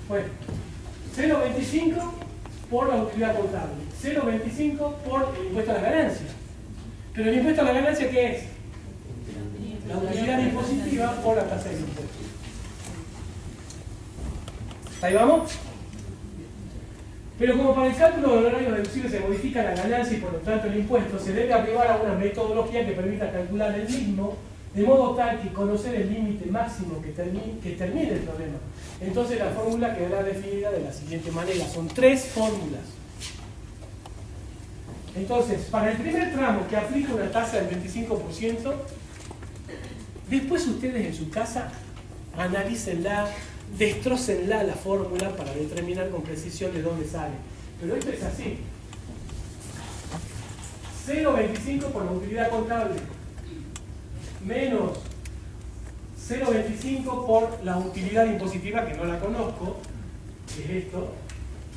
Bueno, 0,25 por la utilidad contable, 0,25 por el impuesto a la ganancia. Pero el impuesto a la ganancia, ¿qué es? La utilidad impositiva por la tasa de impuesto. ¿Ahí vamos? Pero como para el cálculo de honorario deducible se modifica la ganancia y por lo tanto el impuesto, se debe aplicar a una metodología que permita calcular el mismo, de modo tal que conocer el límite máximo que termine el problema. Entonces la fórmula quedará definida de la siguiente manera. Son 3 fórmulas. Entonces, para el primer tramo que aplica una tasa del 25%, después ustedes en su casa analícenla, destrócenla la fórmula para determinar con precisión de dónde sale. Pero esto es así. 0,25 por la utilidad contable menos 0,25 por la utilidad impositiva, que no la conozco, que es esto,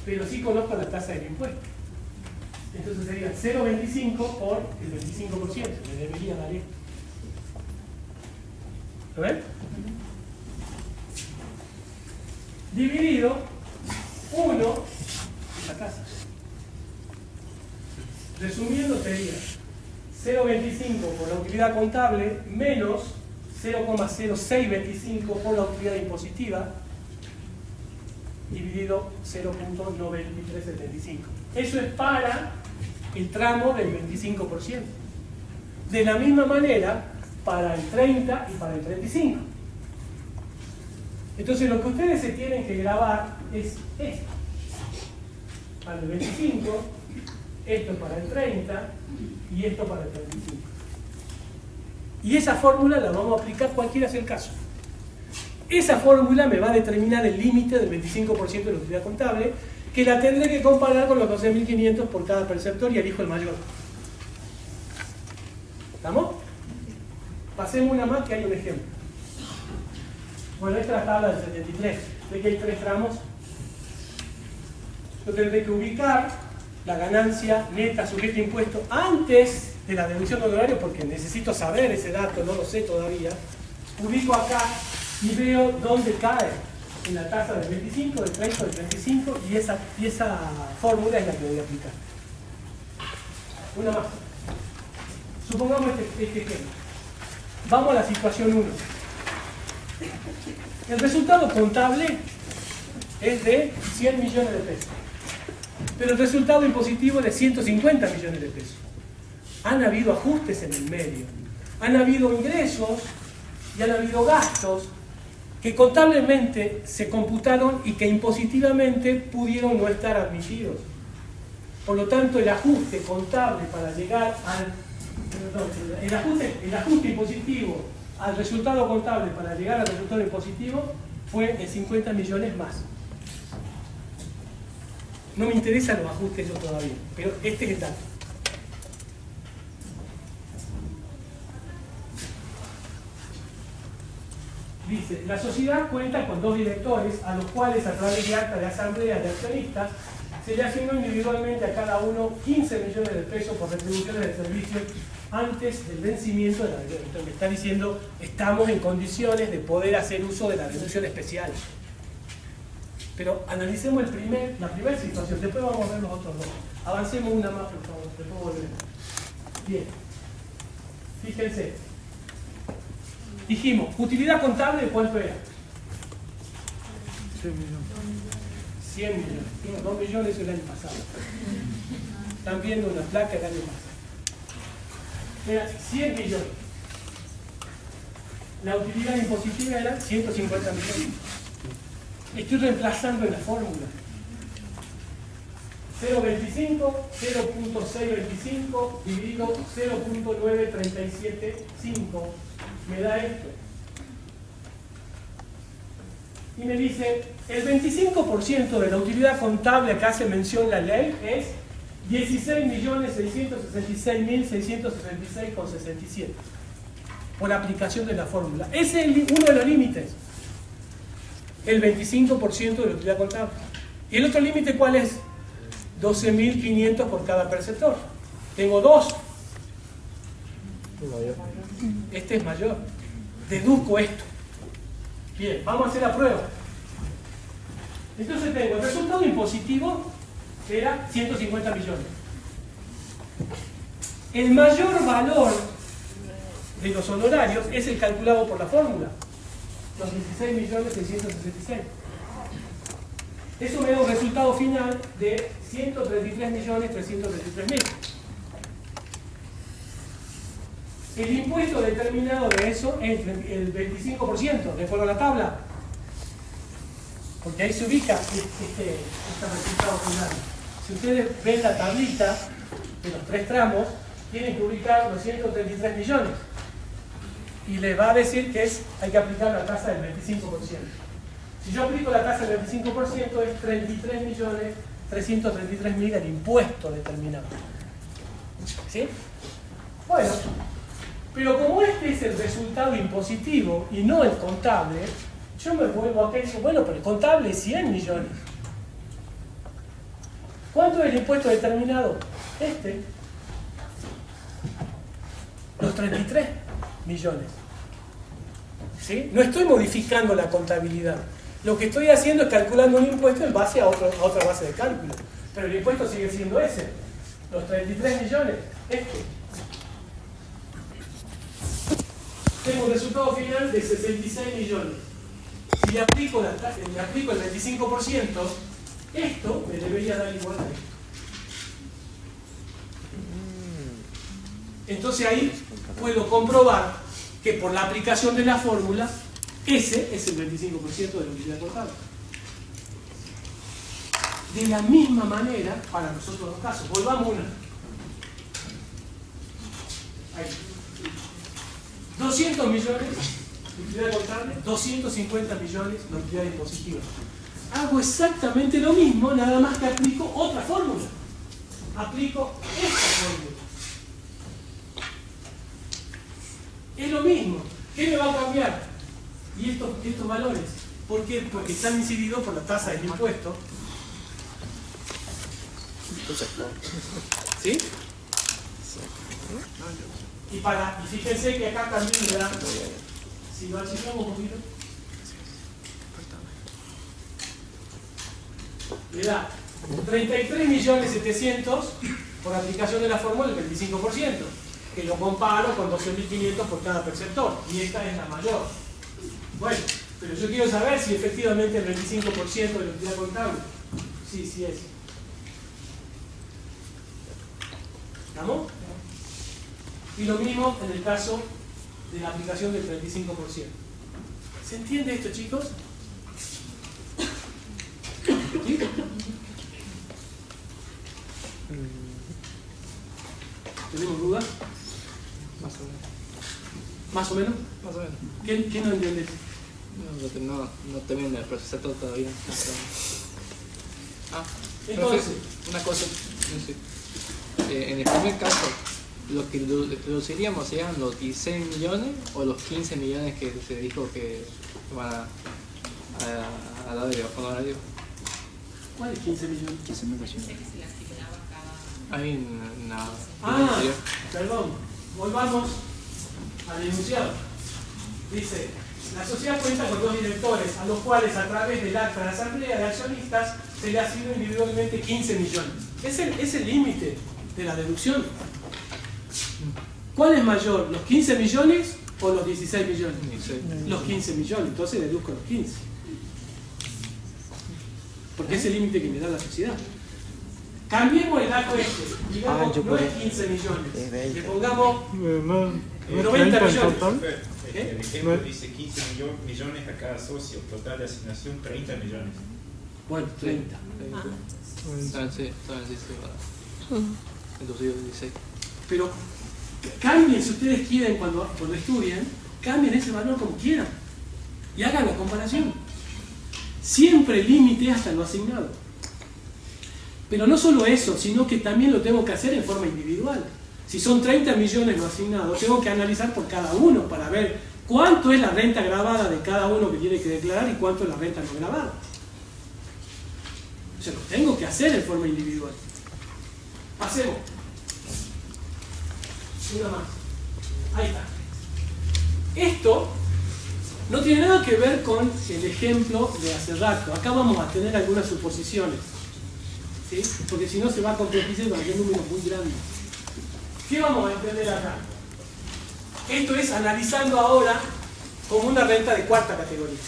pero sí conozco la tasa del impuesto. Entonces sería 0,25 por el 25%, me debería dar esto. ¿Lo ven? Dividido 1 la tasa. Resumiendo sería 0,25 por la utilidad contable menos 0,0625 por la utilidad impositiva dividido 0,9375. Eso es para el tramo del 25%. De la misma manera para el 30 y para el 35. Entonces lo que ustedes se tienen que grabar es esto. Para el 25, esto para el 30 y esto para el 35. Y esa fórmula la vamos a aplicar cualquiera sea el caso. Esa fórmula me va a determinar el límite del 25% de la utilidad contable, que la tendré que comparar con los 12.500 por cada perceptor y elijo el mayor. ¿Estamos? Pasemos una más que hay un ejemplo. Bueno, esta es la tabla del 73. Ve que hay 3 tramos. Yo tendré que ubicar la ganancia neta sujeta a impuesto antes de la deducción de honorario, porque necesito saber ese dato, no lo sé todavía. Ubico acá y veo dónde cae en la tasa del 25, del 30, del 35 y esa fórmula es la que voy a aplicar. Una más. Supongamos este ejemplo. Vamos a la situación 1. El resultado contable es de 100 millones de pesos. Pero el resultado impositivo es de 150 millones de pesos. Han habido ajustes en el medio. Han habido ingresos y han habido gastos que contablemente se computaron y que impositivamente pudieron no estar admitidos. Por lo tanto, el ajuste contable para llegar al... el ajuste impositivo al resultado contable para llegar al resultado impositivo fue de 50 millones más. No me interesan los ajustes yo todavía, pero este es el dato. Dice, la sociedad cuenta con 2 directores, a los cuales a través de acta de asamblea de accionistas se le asignó individualmente a cada uno 15 millones de pesos por retribuciones de servicios antes del vencimiento de la deducción. Entonces me está diciendo, estamos en condiciones de poder hacer uso de la deducción especial. Pero analicemos la primera situación, después vamos a ver los otros dos. Avancemos una más, por favor, después volvemos. Bien. Fíjense. Dijimos, utilidad contable, ¿cuánto era? 100 millones. 100 millones. 2 millones el año pasado. Están viendo una placa el año pasado. Era 100 millones. La utilidad impositiva era 150 millones. Estoy reemplazando en la fórmula. 0,25, 0,625 dividido 0,9375 me da esto. y me dice, el 25% de la utilidad contable que hace mención la ley es 16.666.666,67 por aplicación de la fórmula. Ese es uno de los límites, el 25% de la utilidad contable. ¿Y el otro límite cuál es? 12.500 por cada perceptor. Tengo dos. Este es mayor. Deduzco esto. Bien, vamos a hacer la prueba. Entonces tengo el resultado impositivo, era 150 millones. El mayor valor de los honorarios es el calculado por la fórmula, los 16.666.000. Eso me da un resultado final de 133.333.000. El impuesto determinado de eso es el 25%, de acuerdo a la tabla. Porque ahí se ubica este resultado final. Si ustedes ven la tablita de los tres tramos, tienen que ubicar los 133 millones. Y les va a decir que hay que aplicar la tasa del 25%. Si yo aplico la tasa del 25%, es 33.333.000 el impuesto determinado. ¿Sí? Bueno, pero como este es el resultado impositivo y no el contable, yo me vuelvo acá y digo, bueno, pero el contable es 100 millones. ¿Cuánto es el impuesto determinado? Los 33 millones. ¿Sí? No estoy modificando la contabilidad. Lo que estoy haciendo es calculando un impuesto en base a otra base de cálculo. Pero el impuesto sigue siendo ese. Los 33 millones. Tengo un resultado final de 66 millones. Si le aplico el 25%, esto me debería dar igual a esto. Entonces ahí puedo comprobar que por la aplicación de la fórmula, ese es el 25% de la utilidad contable. De la misma manera, para los otros dos casos, volvamos una. Ahí. 200 millones de utilidad contable, 250 millones de utilidad impositiva. Hago exactamente lo mismo, nada más que aplico otra fórmula. Aplico esta fórmula. Es lo mismo. ¿Qué me va a cambiar? Y estos valores. ¿Por qué? Porque están incididos por la tasa del impuesto. ¿Sí? Y fíjense que acá también me da, si lo achicamos un poquito, le da 33.700.000 por aplicación de la fórmula del 25%, que lo comparo con 12.500 por cada perceptor, y esta es la mayor. Bueno, pero yo quiero saber si efectivamente el 25% de la utilidad contable. Sí es. ¿Estamos? Y lo mismo en el caso de la aplicación del 35%. ¿Se entiende esto, chicos? ¿Sí? ¿Tenemos dudas? Más o menos. ¿Más o menos? Más o menos. ¿Qué no entiendes? No termino de procesar todo todavía. Entonces, una cosa, no sé. En el primer caso, lo que deduciríamos serían los 16 millones o los 15 millones que se dijo que van a dar de honorario. ¿cuál es 15 millones? Hay una. Perdón, volvamos al enunciado. Dice, la sociedad cuenta con dos directores, a los cuales a través del acta de asamblea de accionistas se le ha sido individualmente 15 millones. Es el límite de la deducción. ¿Cuál es mayor, los 15 millones o los 16 millones? Los 15 millones, entonces deduzco los 15. Porque es el límite que me da la sociedad. Cambiemos el dato digamos, no es 15 millones, le pongamos 90 millones. El ejemplo dice 15 millones a cada socio, total de asignación 30 millones. Bueno, 30. Sí, entonces 16. Pero cambien, si ustedes quieren, cuando estudien, cambien ese valor como quieran y hagan la comparación. siempre límite hasta lo asignado. Pero no solo eso, sino que también lo tengo que hacer en forma individual. Si son 30 millones lo asignado, tengo que analizar por cada uno para ver cuánto es la renta gravada de cada uno que tiene que declarar y cuánto es la renta no gravada. O sea, lo tengo que hacer en forma individual. Hacemos una más. Ahí está. Esto no tiene nada que ver con el ejemplo de hace rato. Acá vamos a tener algunas suposiciones, ¿sí? Porque si no se va a complejizar y va a haber números muy grandes. ¿Qué vamos a entender acá? Esto es analizando ahora como una renta de cuarta categoría.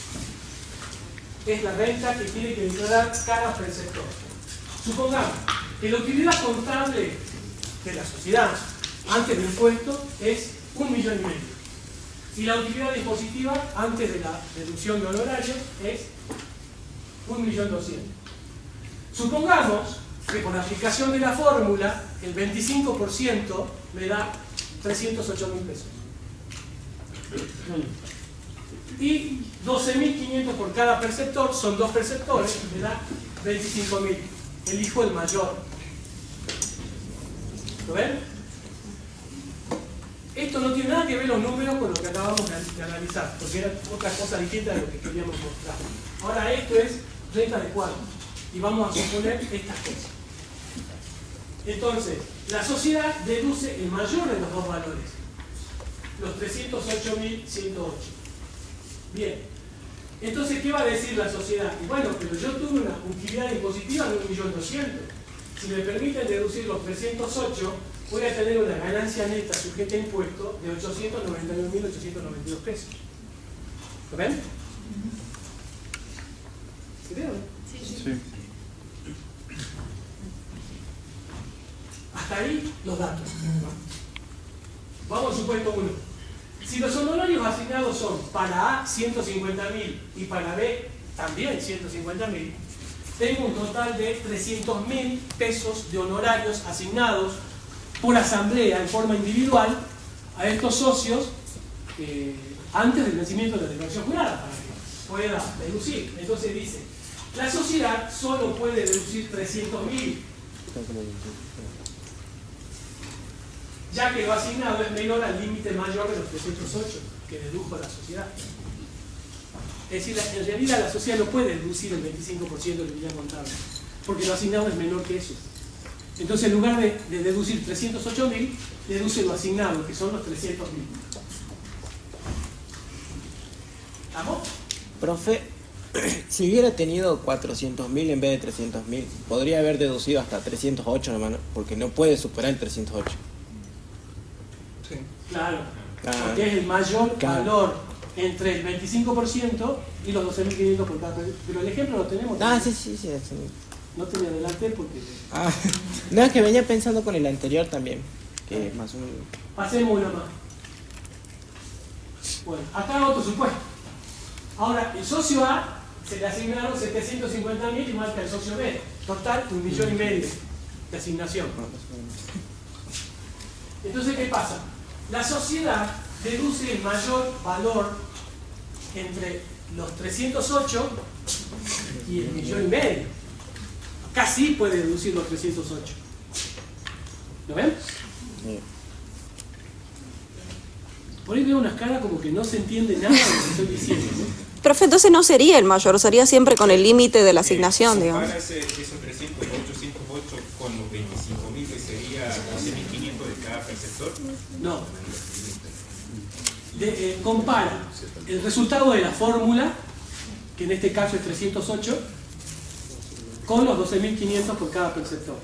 Es la renta que tiene que declarar cada perceptor. Supongamos que la utilidad contable de la sociedad antes del impuesto es 1,5 millones. Y la utilidad dispositiva antes de la deducción de honorarios es 1.200.000. Supongamos que por la aplicación de la fórmula el 25% me da 308.000 pesos. Y 12.500 por cada perceptor, son 2 perceptores, me da 25.000. Elijo el mayor. ¿Lo ven? Esto no tiene nada que ver los números con lo que acabamos de analizar, porque era otra cosa distinta de lo que queríamos mostrar. Ahora esto es renta de cuadro y vamos a suponer estas cosas. Entonces, la sociedad deduce el mayor de los dos valores, los 308.108. Bien, entonces, ¿qué va a decir la sociedad? Y bueno, pero yo tuve una utilidad impositiva de 1.200.000. Si me permiten deducir los 308, voy a tener una ganancia neta sujeta a impuesto de 891.892 pesos. ¿Lo ven? ¿Se ve o no? Sí. Hasta ahí los datos. Vamos al supuesto 1. Si los honorarios asignados son para A 150.000 y para B también 150.000, tengo un total de 300.000 pesos de honorarios asignados por asamblea en forma individual a estos socios antes del vencimiento de la declaración jurada para que pueda deducir. Entonces dice, la sociedad solo puede deducir 300.000, ya que lo asignado es menor al límite mayor de los 308 que dedujo la sociedad. Es decir, en realidad la sociedad no puede deducir el 25% de la utilidad contable, porque lo asignado es menor que eso. Entonces, en lugar de deducir 308.000, deduce lo asignado, que son los 300.000. ¿Estamos? Profe, si hubiera tenido 400.000 en vez de 300.000, podría haber deducido hasta 308, hermano, porque no puede superar el 308. Sí. Claro, porque es el mayor valor entre el 25% y los 12.500 por cada. Pero el ejemplo lo tenemos. Sí. No te me adelanté porque. No, es que venía pensando con el anterior también, que más o menos. Hacemos una más. Bueno, acá otro supuesto. Ahora, el socio A se le asignaron 750.000 y marca el socio B. Total, 1,5 millones de asignación. Entonces, ¿qué pasa? La sociedad deduce el mayor valor entre los 308 y el 1,5 millones. Acá sí puede deducir los 308. ¿Lo ven? Sí. Por ahí veo unas caras como que no se entiende nada de lo que estoy diciendo, ¿no? Profe, entonces no sería el mayor, sería siempre con el límite de la asignación, digamos. Compara esos 308 con los 25.000, que sería 12.500 de cada perceptor. No. Compara el resultado de la fórmula, que en este caso es 308, con los 12.500 por cada perceptor.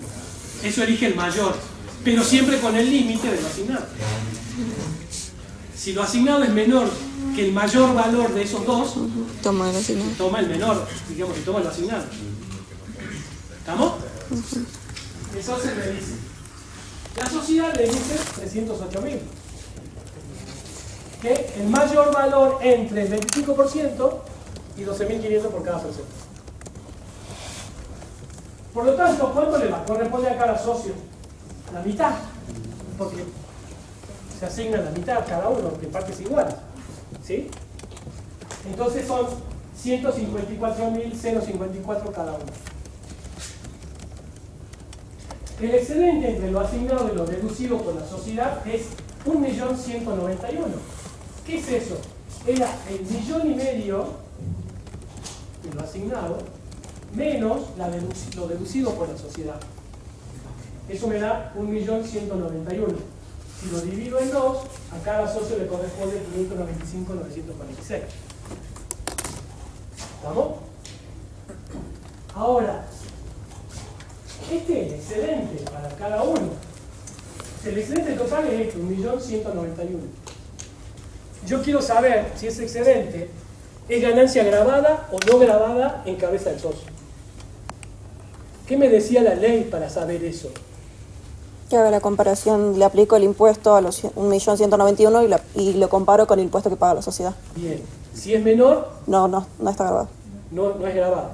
Eso elige el mayor, pero siempre con el límite de lo asignado. Si lo asignado es menor que el mayor valor de esos dos, Toma el asignado. toma el menor, digamos que toma lo asignado. ¿Estamos? Entonces me dice, la sociedad le dice 308.000. Que el mayor valor entre el 25% y 12.500 por cada perceptor. Por lo tanto, ¿cuánto le va? Corresponde a cada socio la mitad, porque se asigna la mitad a cada uno, de partes iguales. ¿Sí? Entonces son 154.054 cada uno. El excedente entre lo asignado y lo deducido por la sociedad es 1.191.000. ¿Qué es eso? Era el 1,5 millones de lo asignado menos lo deducido por la sociedad. Eso me da 1.191.000. Si lo divido en 2, a cada socio le corresponde 595.946. ¿Estamos? Ahora, este es el excedente para cada uno. El excedente total es este, 1.191.000. Yo quiero saber si ese excedente es ganancia grabada o no grabada en cabeza del socio. ¿Qué me decía la ley para saber eso? Que haga la comparación, le aplico el impuesto a los 1.191.000 y lo comparo con el impuesto que paga la sociedad. Bien. Si es menor, No está grabado. no es grabado.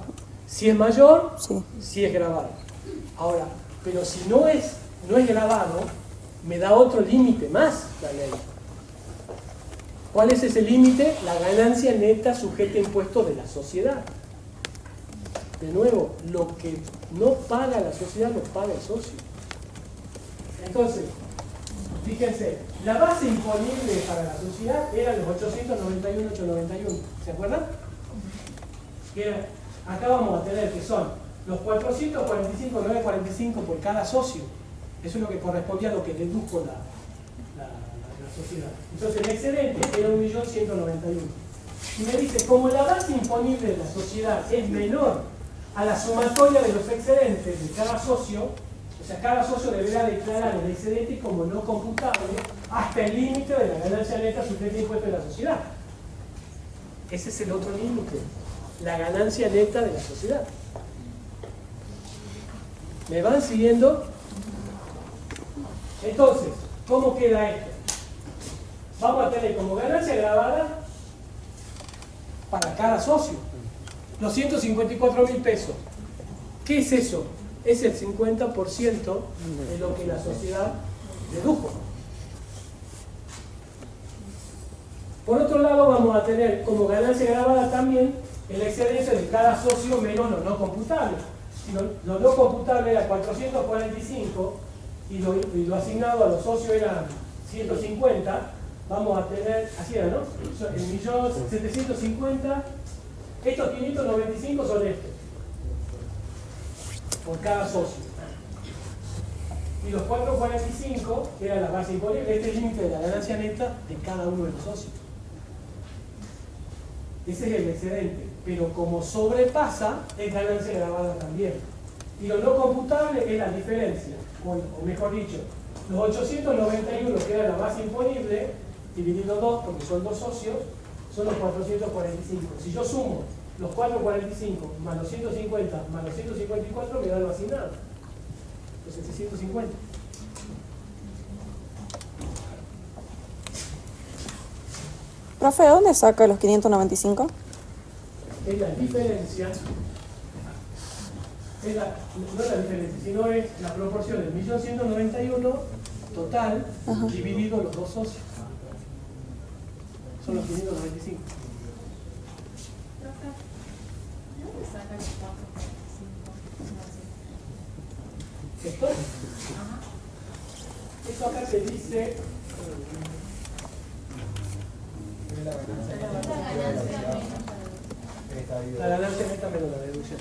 Si es mayor, Sí. sí es grabado. Ahora, pero si no es grabado, me da otro límite más la ley. ¿Cuál es ese límite? La ganancia neta sujeta a impuestos de la sociedad. De nuevo, lo que no paga la sociedad lo paga el socio. Entonces, fíjense, la base imponible para la sociedad era los 891.891. ¿Se acuerdan? Acá vamos a tener que son los 445.945 por cada socio. Eso es lo que correspondía a lo que dedujo la sociedad. Entonces el excedente era 1.191.000. Y me dice, como la base imponible de la sociedad es menor a la sumatoria de los excedentes de cada socio, o sea, cada socio deberá declarar el excedente como no computable hasta el límite de la ganancia neta sujeta a impuestos de la sociedad. Ese es el otro límite, la ganancia neta de la sociedad. ¿Me van siguiendo? Entonces, ¿cómo queda esto? Vamos a tener como ganancia grabada para cada socio los 154.000 pesos. ¿Qué es eso? Es el 50% de lo que la sociedad dedujo. Por otro lado, vamos a tener como ganancia grabada también el excedente de cada socio menos lo no computable. Si lo no computable era 445 y lo asignado a los socios era 150, vamos a tener, así era, ¿no? El 1.750.000, estos 595 son estos, por cada socio. Y los 445, que era la base imponible, este es el límite de la ganancia neta de cada uno de los socios. Ese es el excedente, pero como sobrepasa, es ganancia grabada también. Y lo no computable es la diferencia, o mejor dicho, los 891, que era la base imponible, dividido 2, porque son dos socios, son los 445. Si yo sumo los 445 más los 150 más los 154, me da lo asignado, los 750. Profe, ¿de dónde saca los 595? Es la diferencia, no es la diferencia, sino es la proporción del 1.191.000 total dividido los dos socios. Son los 595. ¿Esto? Esto acá se dice la ganancia neta menos la deducción.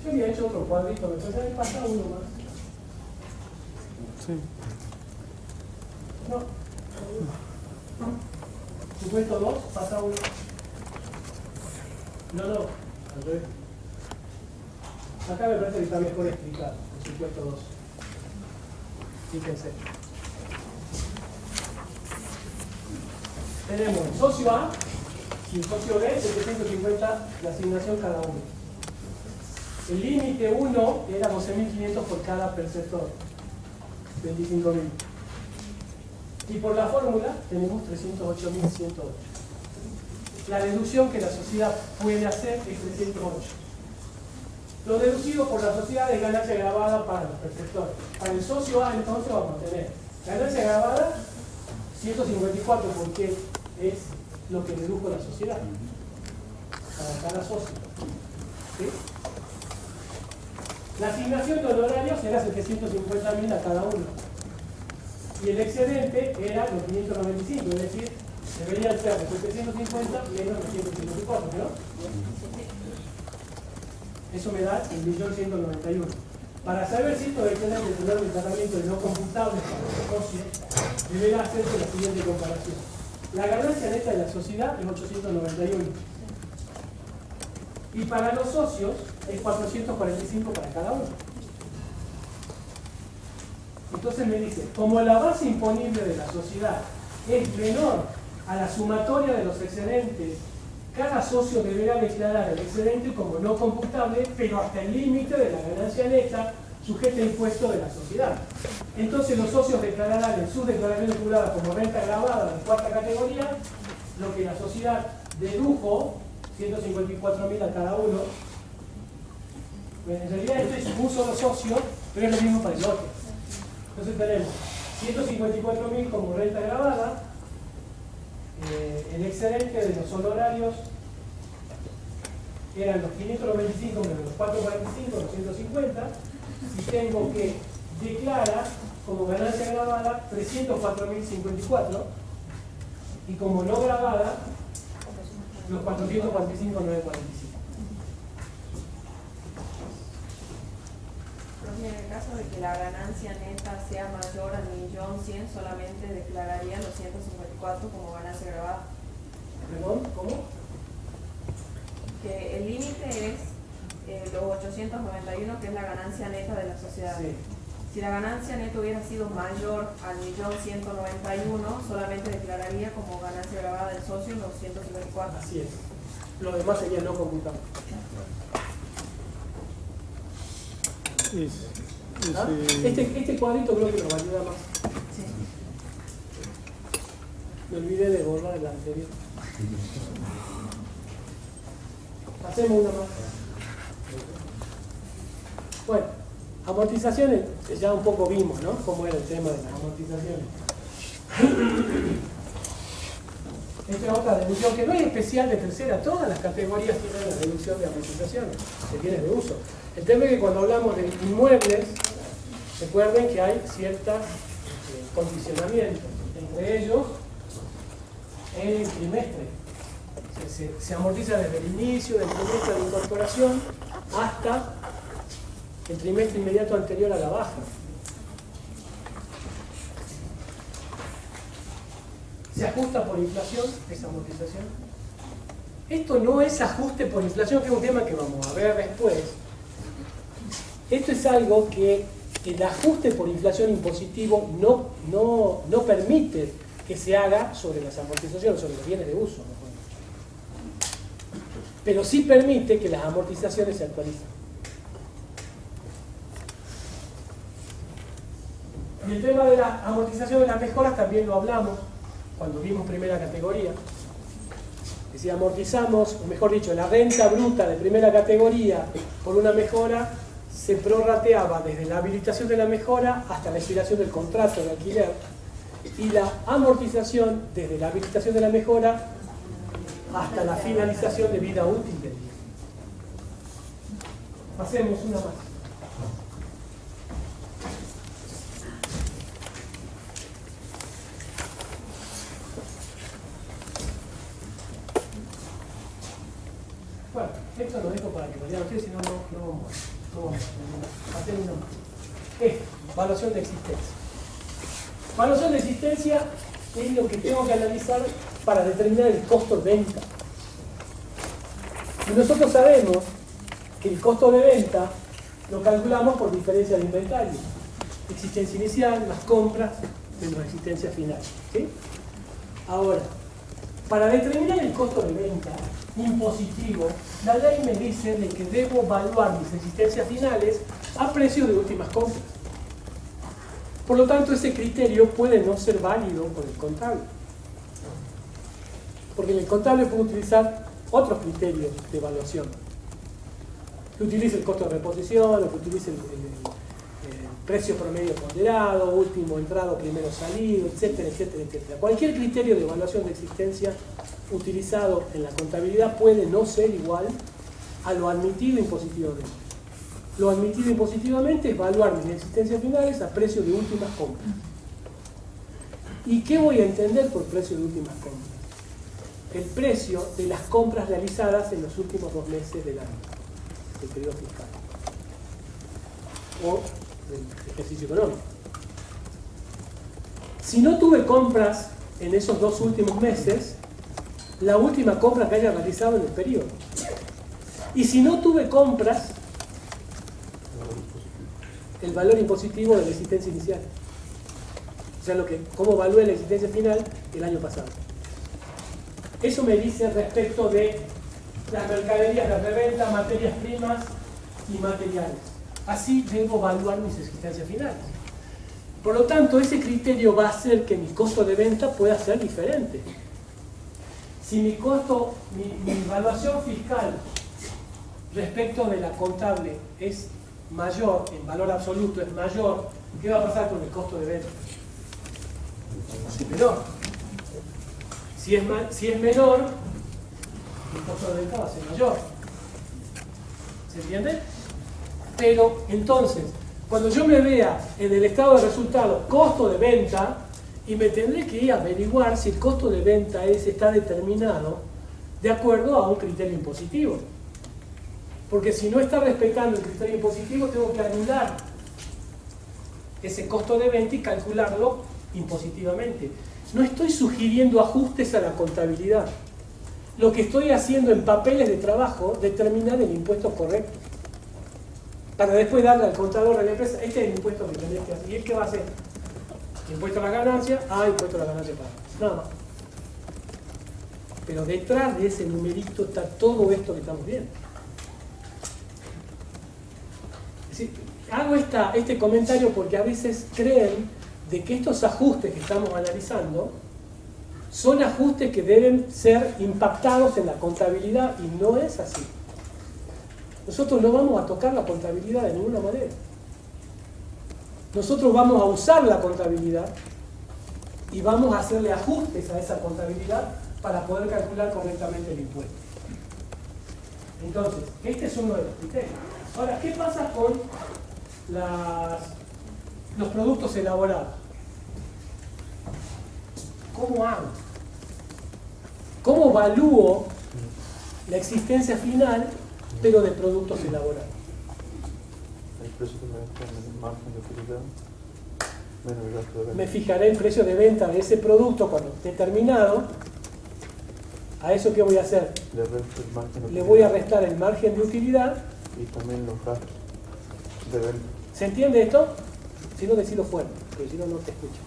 Yo había hecho otro cuadrito, me parece que pasa uno más. Sí. No. Supuesto 2, pasa uno. No, al revés. Acá me parece que está mejor explicado, el supuesto 2. Fíjense. Tenemos el socio A y el socio B, 750 de asignación cada uno. El límite 1 era 12.500 por cada perceptor, 25.000. Y por la fórmula tenemos 308.108. La deducción que la sociedad puede hacer es 308. Lo deducido por la sociedad es ganancia grabada para los perceptores. Para el socio A entonces vamos a tener ganancia grabada 154, porque es lo que dedujo la sociedad para cada socio. ¿Sí? La asignación de honorarios era 750.000 a cada uno. Y el excedente era los 595, es decir, deberían ser los 750 menos los 154, ¿no? Eso me da el 1.191.000. Para saber si estos excedentes tendrán un tratamiento de no computables para los socios, deberá hacerse la siguiente comparación. La ganancia neta de la sociedad es 891. Y para los socios es 445 para cada uno. Entonces me dice, como la base imponible de la sociedad es menor a la sumatoria de los excedentes, cada socio deberá declarar el excedente como no computable, pero hasta el límite de la ganancia neta sujeta a impuesto de la sociedad. Entonces los socios declararán en sus declaraciones juradas como renta grabada de cuarta categoría lo que la sociedad dedujo, 154.000 a cada uno. Pues en realidad esto es un solo socio, pero es lo mismo para el otro. Entonces tenemos 154.000 como renta grabada, el excedente de los honorarios eran los 595 menos los 445, los 150, y tengo que declarar como ganancia grabada 304.054 y como no grabada los 445.945. En el caso de que la ganancia neta sea mayor al 1.100.000, solamente declararía los 154 como ganancia grabada. ¿Perdón? ¿Cómo? Que el límite es los 891, que es la ganancia neta de la sociedad. Sí. Si la ganancia neta hubiera sido mayor al 1.191.000, solamente declararía como ganancia grabada del socio los 154. Así es. Lo demás sería no computable. ¿Ah? Este cuadrito creo que nos ayuda más. Sí. Me olvidé de borrar el anterior. Hacemos una más. Bueno, amortizaciones, ya un poco vimos, ¿no? Cómo era el tema de las amortizaciones. Esta es otra deducción que no es especial de tercera, todas las categorías tienen la deducción de amortizaciones, de bienes de uso. El tema es que cuando hablamos de inmuebles, recuerden que hay ciertos condicionamientos, entre ellos el trimestre. Se amortiza desde el inicio del trimestre de incorporación hasta el trimestre inmediato anterior a la baja. ¿Se ajusta por inflación esa amortización? Esto no es ajuste por inflación, que es un tema que vamos a ver después. Esto es algo que el ajuste por inflación impositivo no permite que se haga sobre las amortizaciones, sobre los bienes de uso. Pero sí permite que las amortizaciones se actualicen. Y el tema de la amortización de las mejoras también lo hablamos cuando vimos primera categoría. Si amortizamos, o mejor dicho, la renta bruta de primera categoría por una mejora, se prorrateaba desde la habilitación de la mejora hasta la expiración del contrato de alquiler, y la amortización desde la habilitación de la mejora hasta la finalización de vida útil del bien. Hacemos una más. Bueno, esto lo dejo para que vayan ustedes, si no, no vamos a hacer una más. Evaluación de existencia. Evaluación de existencia es lo que tengo que analizar para determinar el costo de venta. Y nosotros sabemos que el costo de venta lo calculamos por diferencia de inventario. Existencia inicial, las compras, menos existencia final. ¿Sí? Ahora, para determinar el costo de venta impositivo, la ley me dice de que debo evaluar mis existencias finales a precios de últimas compras. Por lo tanto, ese criterio puede no ser válido por el contable. Porque el contable puede utilizar otros criterios de evaluación. Que utilice el costo de reposición, o que utilice el precio promedio ponderado, último entrado, primero salido, etcétera, etcétera, etcétera. Cualquier criterio de evaluación de existencia utilizado en la contabilidad puede no ser igual a lo admitido impositivamente. Lo admitido impositivamente es evaluar mis existencias finales a precio de últimas compras. ¿Y qué voy a entender por precio de últimas compras? El precio de las compras realizadas en los últimos 2 meses del año, del periodo fiscal, o del ejercicio económico. Si no tuve compras en esos 2 últimos meses, la última compra que haya realizado en el periodo. Y si no tuve compras, el valor impositivo de la existencia inicial. O sea, cómo evalué la existencia final el año pasado. Eso me dice respecto de las mercaderías de reventa, materias primas y materiales. Así debo evaluar mis existencias finales. Por lo tanto, ese criterio va a hacer que mi costo de venta pueda ser diferente. Si mi costo, mi evaluación fiscal respecto de la contable es mayor, en valor absoluto es mayor, ¿qué va a pasar con el costo de venta? Es menor. Si es menor, el costo de venta va a ser mayor. ¿Se entiende? Pero entonces, cuando yo me vea en el estado de resultados costo de venta, y me tendré que ir a averiguar si el costo de venta está determinado de acuerdo a un criterio impositivo. Porque si no está respetando el criterio impositivo, tengo que anular ese costo de venta y calcularlo impositivamente. No estoy sugiriendo ajustes a la contabilidad. Lo que estoy haciendo en papeles de trabajo, determinar el impuesto correcto. Para después darle al contador de la empresa, este es el impuesto que tenés que hacer. ¿Y él qué va a hacer? Impuesto a la ganancia, impuesto a la ganancia paga. Nada más. Pero detrás de ese numerito está todo esto que estamos viendo. Es decir, hago este comentario porque a veces creen de que estos ajustes que estamos analizando son ajustes que deben ser impactados en la contabilidad y no es así. Nosotros no vamos a tocar la contabilidad de ninguna manera. Nosotros vamos a usar la contabilidad y vamos a hacerle ajustes a esa contabilidad para poder calcular correctamente el impuesto. Entonces, este es uno de los criterios. Ahora, ¿qué pasa con los productos elaborados? ¿Cómo hago? ¿Cómo evalúo la existencia final, pero de productos elaborados? El precio de venta en el margen de utilidad menos el gasto de venta. Me fijaré el precio de venta de ese producto cuando esté terminado. ¿A eso qué voy a hacer? Le resto el margen de Le utilidad voy a restar el margen de utilidad. y también los gastos de venta. ¿Se entiende esto? Si no, decilo fuerte, porque si no, no te escucho.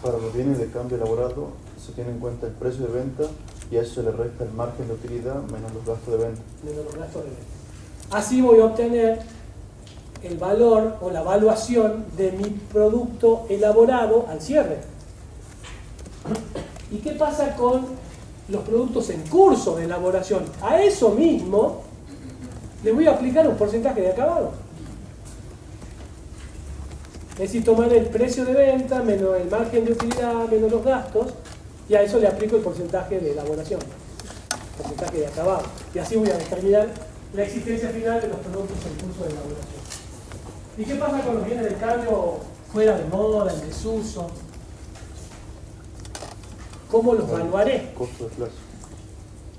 Para los bienes de cambio elaborado se tiene en cuenta el precio de venta y a eso se le resta el margen de utilidad menos los gastos de venta. Menos los gastos de venta. Así voy a obtener el valor o la evaluación de mi producto elaborado al cierre. ¿Y qué pasa con los productos en curso de elaboración? A eso mismo le voy a aplicar un porcentaje de acabado. Es decir, tomar el precio de venta menos el margen de utilidad menos los gastos y a eso le aplico el porcentaje de elaboración, porcentaje de acabado. Y así voy a determinar la existencia final de los productos en curso de elaboración. ¿Y qué pasa con los bienes de cambio fuera de moda, en desuso? ¿Cómo los evaluaré? Costo de plazo.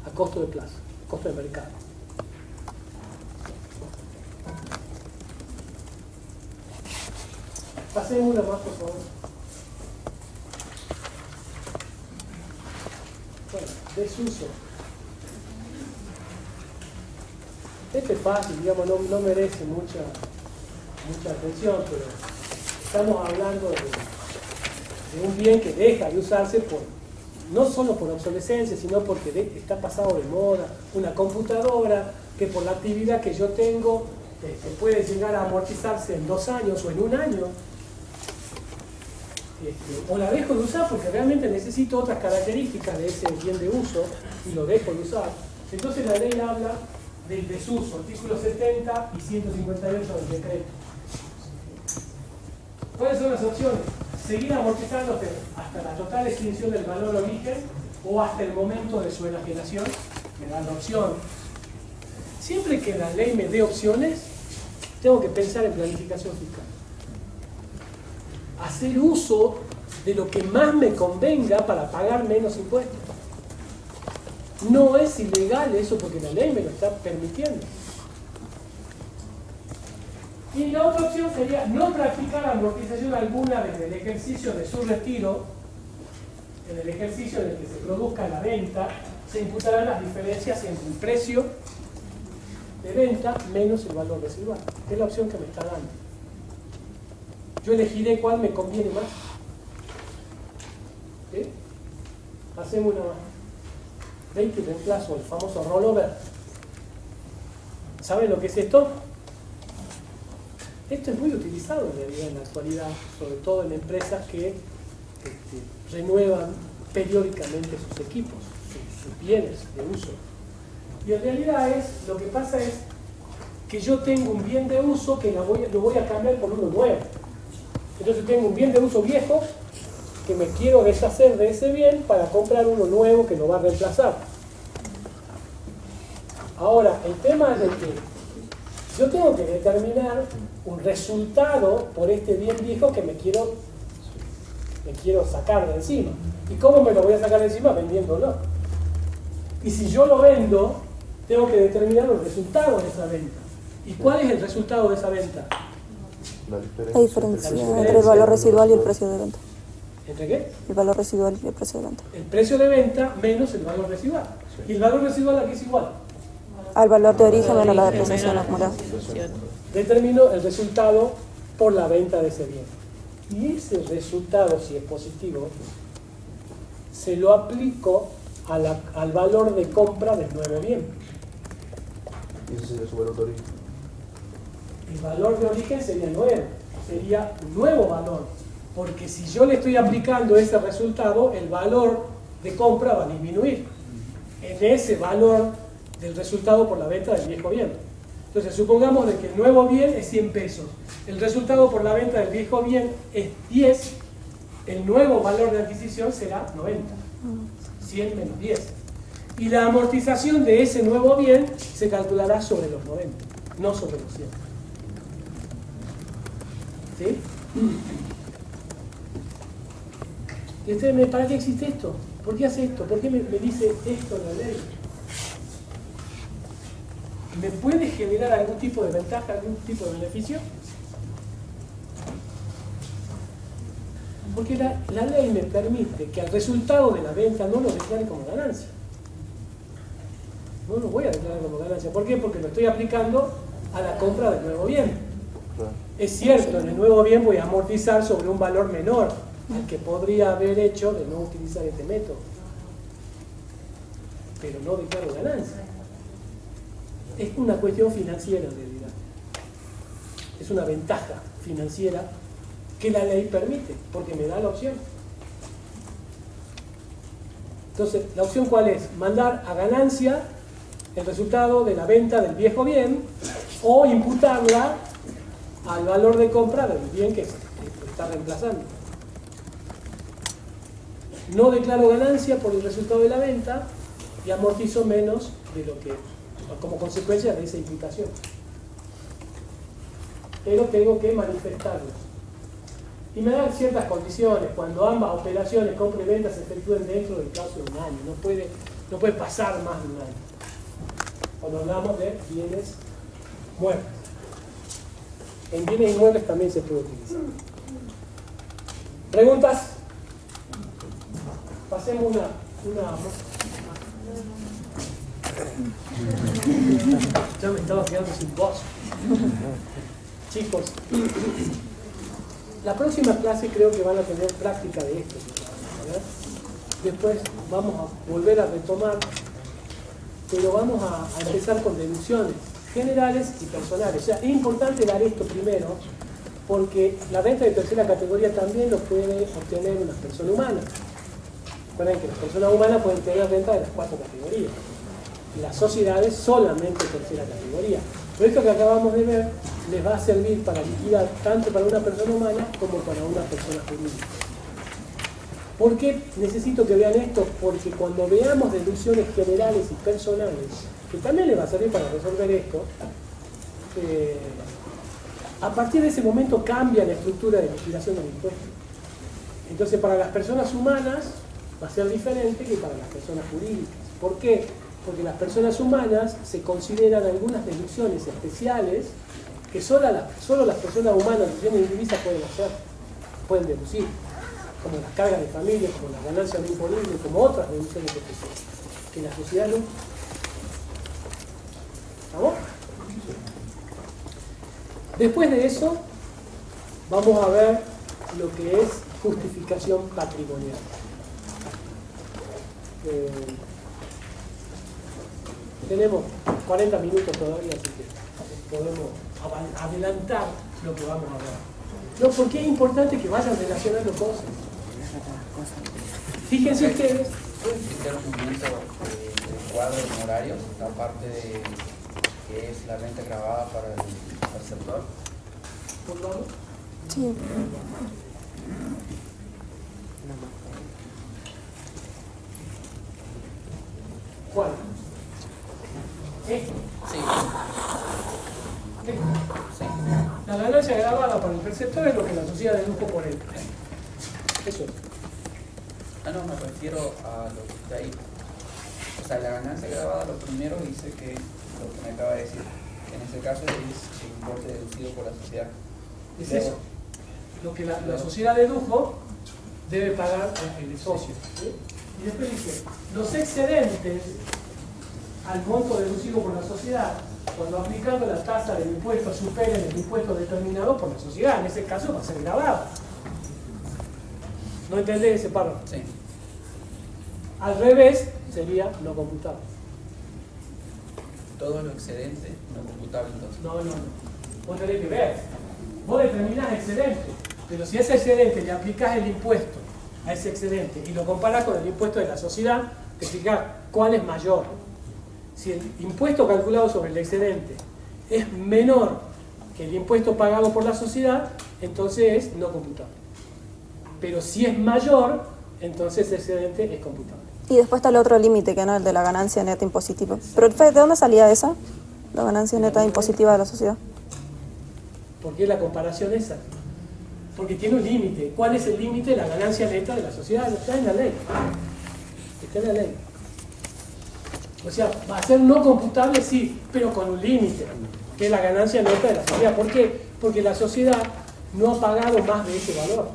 A costo de plazo, costo de mercado. Pasen una más, por favor. Bueno, desuso. Este es fácil, digamos, no merece mucha atención, pero estamos hablando de un bien que deja de usarse no solo por obsolescencia, sino porque está pasado de moda. Una computadora que por la actividad que yo tengo puede llegar a amortizarse en 2 años o en 1 año. O la dejo de usar porque realmente necesito otras características de ese bien de uso y lo dejo de usar. Entonces la ley habla del desuso, artículos 70 y 158 del decreto. ¿Cuáles son las opciones? Seguir amortizándote hasta la total extinción del valor origen o hasta el momento de su enajenación. Me da la opción. Siempre que la ley me dé opciones, tengo que pensar en planificación fiscal. Hacer uso de lo que más me convenga para pagar menos impuestos. No es ilegal eso porque la ley me lo está permitiendo. Y la otra opción sería no practicar amortización alguna desde el ejercicio de su retiro. En el ejercicio en el que se produzca la venta, se imputarán las diferencias entre el precio de venta menos el valor residual. Es la opción que me está dando. Yo elegiré cuál me conviene más. ¿Sí? Hacemos una más. Venta y reemplazo, el famoso rollover. ¿Saben lo que es esto? Esto es muy utilizado en realidad en la actualidad, sobre todo en empresas que renuevan periódicamente sus equipos, sus bienes de uso. Y en realidad lo que pasa es que yo tengo un bien de uso que lo voy a cambiar por uno nuevo. Entonces tengo un bien de uso viejo que me quiero deshacer de ese bien para comprar uno nuevo que lo va a reemplazar. Ahora, el tema es de que yo tengo que determinar un resultado por este bien viejo que me quiero sacar de encima. ¿Y cómo me lo voy a sacar de encima? Vendiéndolo. Y si yo lo vendo, tengo que determinar los resultados de esa venta. ¿Y cuál es el resultado de esa venta? La diferencia entre el valor residual y el precio de venta. ¿Entre qué? El valor residual y el precio de venta. El precio de venta menos el valor residual. ¿Y el valor residual aquí es igual? Al valor de origen menos la depreciación acumulada. Determino el resultado por la venta de ese bien. Y ese resultado, si es positivo, se lo aplico al valor de compra del nuevo bien. Y ese sería su valor de origen. El valor de origen sería nuevo, sería un nuevo valor, porque si yo le estoy aplicando ese resultado, el valor de compra va a disminuir en ese valor del resultado por la venta del viejo bien. Entonces, supongamos de que el nuevo bien es 100 pesos, el resultado por la venta del viejo bien es 10, el nuevo valor de adquisición será 90, 100 menos 10. Y la amortización de ese nuevo bien se calculará sobre los 90, no sobre los 100. ¿Sí? ¿Y usted para qué existe esto? ¿Por qué hace esto? ¿Por qué me dice esto en la ley? ¿Me puede generar algún tipo de ventaja, algún tipo de beneficio? Porque la ley me permite que al resultado de la venta no lo declare como ganancia. No lo voy a declarar como ganancia. ¿Por qué? Porque lo estoy aplicando a la compra del nuevo bien. Es cierto, en el nuevo bien voy a amortizar sobre un valor menor al que podría haber hecho de no utilizar este método. Pero no declaro ganancia. Es una cuestión financiera en realidad. Es una ventaja financiera que la ley permite, porque me da la opción. Entonces, ¿la opción cuál es? Mandar a ganancia el resultado de la venta del viejo bien o imputarla al valor de compra del bien que se está reemplazando. No declaro ganancia por el resultado de la venta y amortizo menos de lo que, como consecuencia de esa imputación. Pero tengo que manifestarlo. Y me dan ciertas condiciones. Cuando ambas operaciones, compra y venta, se efectúen dentro del plazo de un año. No puede pasar más de un año. Cuando hablamos de bienes muebles. En bienes inmuebles también se puede utilizar. ¿Preguntas? Pasemos una. Ya me estaba quedando sin voz. Chicos, la próxima clase creo que van a tener práctica de esto. ¿Verdad? Después vamos a volver a retomar, pero vamos a empezar con deducciones generales y personales. O sea, es importante dar esto primero, porque la renta de tercera categoría también lo puede obtener una persona humana. Recuerden que las personas humanas pueden tener renta de las 4 categorías. Las sociedades solamente tercera categoría. Pero esto que acabamos de ver les va a servir para liquidar tanto para una persona humana como para una persona jurídica. ¿Por qué necesito que vean esto? Porque cuando veamos deducciones generales y personales, que también les va a servir para resolver esto, a partir de ese momento cambia la estructura de liquidación del impuesto. Entonces, para las personas humanas va a ser diferente que para las personas jurídicas. ¿Por qué? Porque las personas humanas se consideran algunas deducciones especiales que solo las personas humanas que tienen divisas pueden deducir, como las cargas de familia, como las ganancias no imponibles, como otras deducciones especiales, que la sociedad no. ¿Estamos? Después de eso, vamos a ver lo que es justificación patrimonial. Tenemos 40 minutos todavía, así que podemos adelantar lo que vamos a ver. No, porque es importante que vayan relacionando cosas. Fíjense ustedes. Este documento del cuadro de horarios, la parte de que es la renta grabada para el perceptor. ¿Por favor? Sí. ¿Cuál? ¿Esto? Sí. ¿Esto? Sí. La ganancia grabada para el perceptor es lo que la sociedad dedujo por él. Eso es. No, me refiero a lo que está ahí. O sea, la ganancia grabada, lo primero dice que, lo que me acaba de decir, que en este caso es el importe deducido por la sociedad. Es Pero, eso. Lo que la sociedad dedujo debe pagar el socio. ¿Sí? Y después dice, los excedentes al monto deducido por la sociedad, cuando aplicando la tasa del impuesto superen el impuesto determinado por la sociedad, en ese caso va a ser grabado. ¿No entendés ese párrafo? sí. Al revés, sería no computable. Todo lo excedente no computable entonces. No. Vos tenés que ver. Vos determinás excedente, pero si ese excedente le aplicás el impuesto a ese excedente y lo comparás con el impuesto de la sociedad, te fijás cuál es mayor. Si el impuesto calculado sobre el excedente es menor que el impuesto pagado por la sociedad, entonces es no computable. Pero si es mayor, entonces el excedente es computable. Y después está el otro límite, que no es el de la ganancia neta impositiva. Pero, ¿de dónde salía esa? La ganancia neta impositiva de la sociedad. ¿Por qué la comparación esa? Porque tiene un límite. ¿Cuál es el límite de la ganancia neta de la sociedad? Está en la ley. Está en la ley. O sea, va a ser no computable, sí, pero con un límite, que es la ganancia neta de la sociedad. ¿Por qué? Porque la sociedad no ha pagado más de ese valor.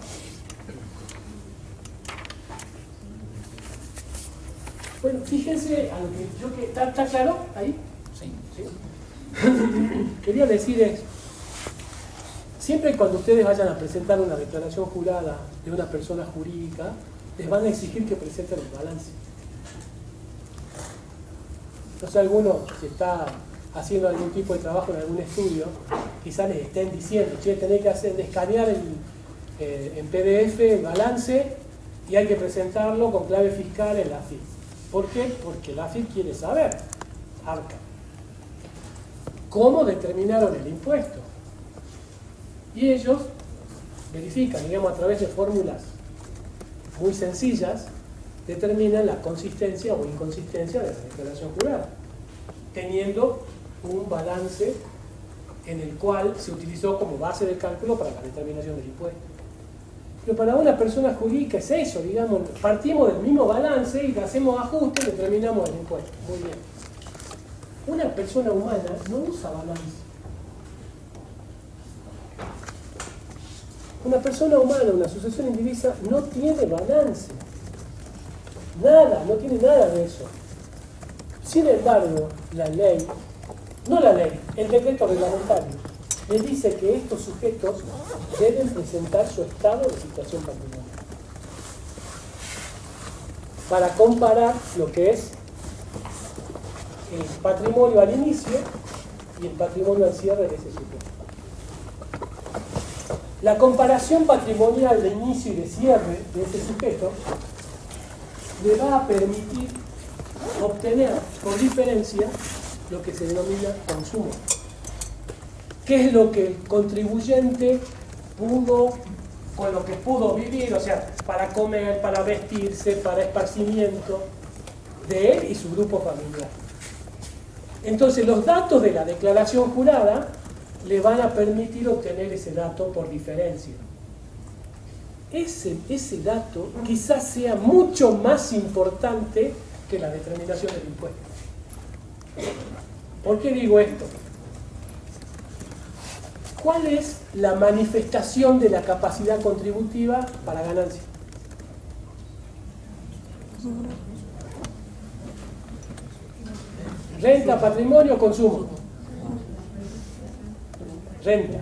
Bueno, fíjense a lo que ¿está claro ahí? Sí. ¿Sí? Quería decir es, siempre cuando ustedes vayan a presentar una declaración jurada de una persona jurídica, les van a exigir que presenten el balance. No sé, alguno, si está haciendo algún tipo de trabajo en algún estudio, quizás les estén diciendo, che, tenés que escanear en PDF el balance y hay que presentarlo con clave fiscal en la AFIP. ¿Por qué? Porque la AFIP quiere saber, ARCA, cómo determinaron el impuesto. Y ellos verifican, digamos, a través de fórmulas muy sencillas, determinan la consistencia o inconsistencia de la declaración jurada, teniendo un balance en el cual se utilizó como base de cálculo para la determinación del impuesto. Pero para una persona jurídica es eso, digamos, partimos del mismo balance y hacemos ajustes y determinamos el impuesto. Muy bien. Una persona humana no usa balance. Una persona humana, una sucesión indivisa, no tiene balance. Nada, no tiene nada de eso. Sin embargo, la ley, no la ley, el decreto reglamentario, le dice que estos sujetos deben presentar su estado de situación patrimonial para comparar lo que es el patrimonio al inicio y el patrimonio al cierre de ese sujeto. La comparación patrimonial de inicio y de cierre de ese sujeto le va a permitir obtener por diferencia lo que se denomina consumo. qué es lo que el contribuyente pudo, con lo que pudo vivir, o sea, para comer, para vestirse, para esparcimiento de él y su grupo familiar. Entonces los datos de la declaración jurada le van a permitir obtener ese dato por diferencia. Ese dato quizás sea mucho más importante que la determinación del impuesto. ¿Por qué digo esto? ¿Cuál es la manifestación de la capacidad contributiva para ganancia? Renta, patrimonio, consumo. Renta.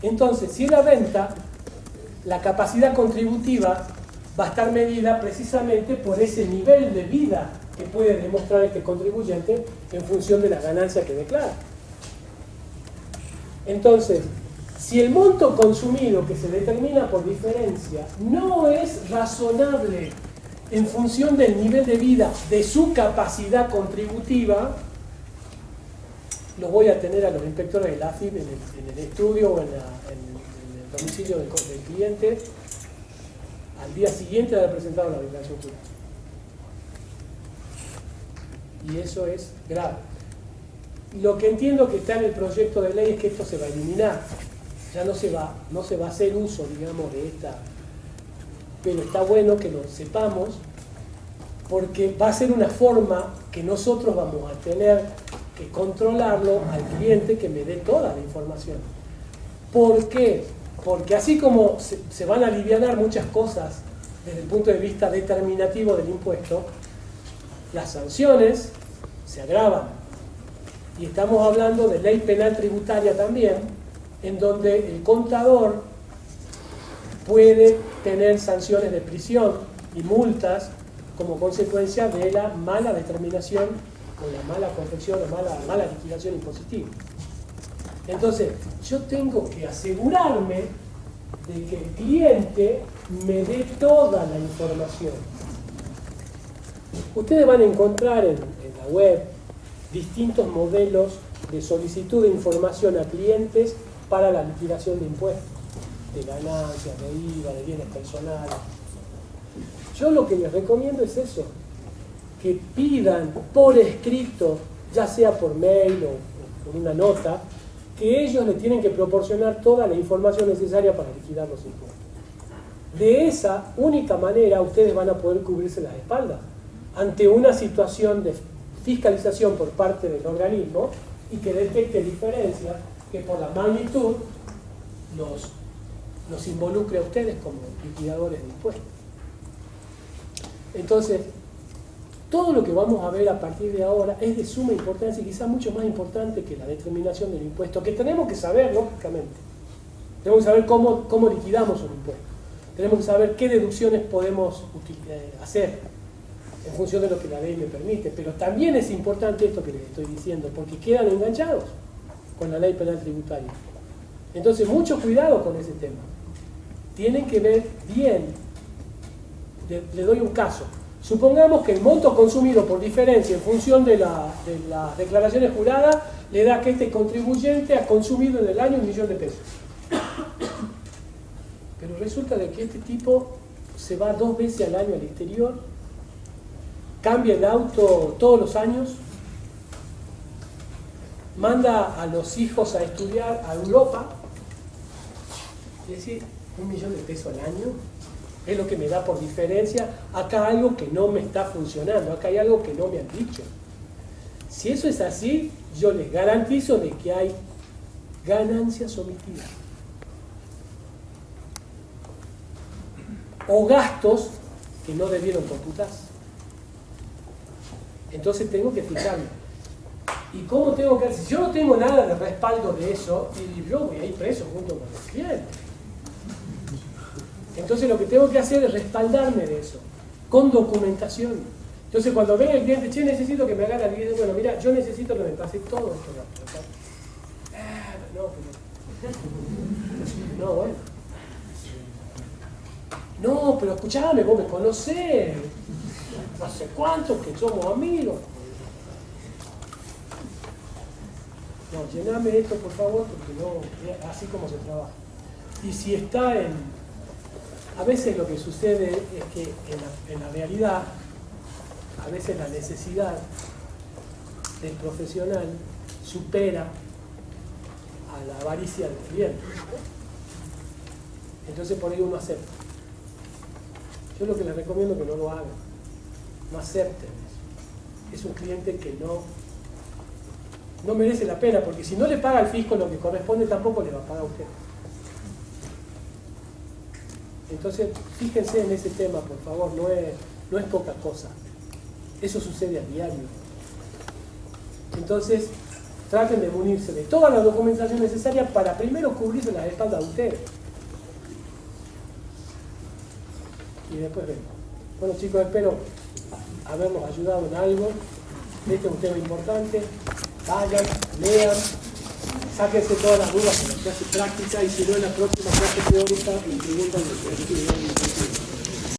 Entonces, si es la renta, la capacidad contributiva va a estar medida precisamente por ese nivel de vida que puede demostrar este contribuyente en función de la ganancia que declara. Entonces, si el monto consumido que se determina por diferencia no es razonable en función del nivel de vida de su capacidad contributiva, lo voy a tener a los inspectores del AFIP en el estudio o en el domicilio del cliente al día siguiente de haber presentado la declaración jurada. Y eso es grave. Lo que entiendo que está en el proyecto de ley es que esto se va a eliminar. Ya no se va a hacer uso, digamos, de esta. Pero está bueno que lo sepamos, porque va a ser una forma que nosotros vamos a tener que controlarlo al cliente que me dé toda la información. ¿Por qué? Porque así como se van a alivianar muchas cosas desde el punto de vista determinativo del impuesto, las sanciones se agravan. Y estamos hablando de ley penal tributaria también, en donde el contador puede tener sanciones de prisión y multas como consecuencia de la mala determinación o la mala confección o mala liquidación impositiva. Entonces, yo tengo que asegurarme de que el cliente me dé toda la información. Ustedes van a encontrar en la web distintos modelos de solicitud de información a clientes para la liquidación de impuestos, de ganancias, de IVA, de bienes personales. Yo lo que les recomiendo es eso, que pidan por escrito, ya sea por mail o por una nota, que ellos le tienen que proporcionar toda la información necesaria para liquidar los impuestos. De esa única manera ustedes van a poder cubrirse las espaldas ante una situación de fiscalización por parte del organismo y que detecte diferencias que por la magnitud los involucre a ustedes como liquidadores de impuestos. Entonces, todo lo que vamos a ver a partir de ahora es de suma importancia y quizás mucho más importante que la determinación del impuesto, que tenemos que saber, lógicamente. Tenemos que saber cómo liquidamos un impuesto. Tenemos que saber qué deducciones podemos hacer en función de lo que la ley me permite. Pero también es importante esto que les estoy diciendo, porque quedan enganchados con la ley penal tributaria. Entonces, mucho cuidado con ese tema. Tienen que ver bien. Le doy un caso. Supongamos que el monto consumido por diferencia en función de las declaraciones juradas le da que este contribuyente ha consumido en el año 1 millón de pesos. Pero resulta de que este tipo se va 2 veces al año al exterior, cambia el auto todos los años, manda a los hijos a estudiar a Europa, es decir, 1 millón de pesos al año. Es lo que me da por diferencia. Acá algo que no me está funcionando, acá hay algo que no me han dicho. Si eso es así, yo les garantizo de que hay ganancias omitidas. O gastos que no debieron computarse. Entonces tengo que fijarme. ¿Y cómo tengo que hacer? Si yo no tengo nada de respaldo de eso, y yo voy a ir preso junto con los clientes. Entonces lo que tengo que hacer es respaldarme de eso, con documentación. Entonces cuando venga el cliente, che, necesito que me haga la liquidación, bueno, mira, yo necesito que me pase todo esto. No, bueno. No, pero escuchame, vos me conocés, no sé cuántos que somos amigos. No, llename esto por favor, porque no, es así como se trabaja. Y si está en... A veces lo que sucede es que en la realidad, a veces la necesidad del profesional supera a la avaricia del cliente. Entonces por ahí uno acepta. Yo lo que les recomiendo es que no lo hagan, no acepten eso. Es un cliente que no merece la pena, porque si no le paga al fisco lo que corresponde, tampoco le va a pagar a usted. Entonces, fíjense en ese tema, por favor, no es poca cosa. Eso sucede a diario. Entonces, traten de munirse de toda la documentación necesaria para primero cubrirse las espaldas de ustedes. Y después vemos. Bueno chicos, espero haberlos ayudado en algo. Este es un tema importante. Vayan, lean, sáquense todas las dudas en la clase práctica y si no en la próxima clase teórica me preguntan lo que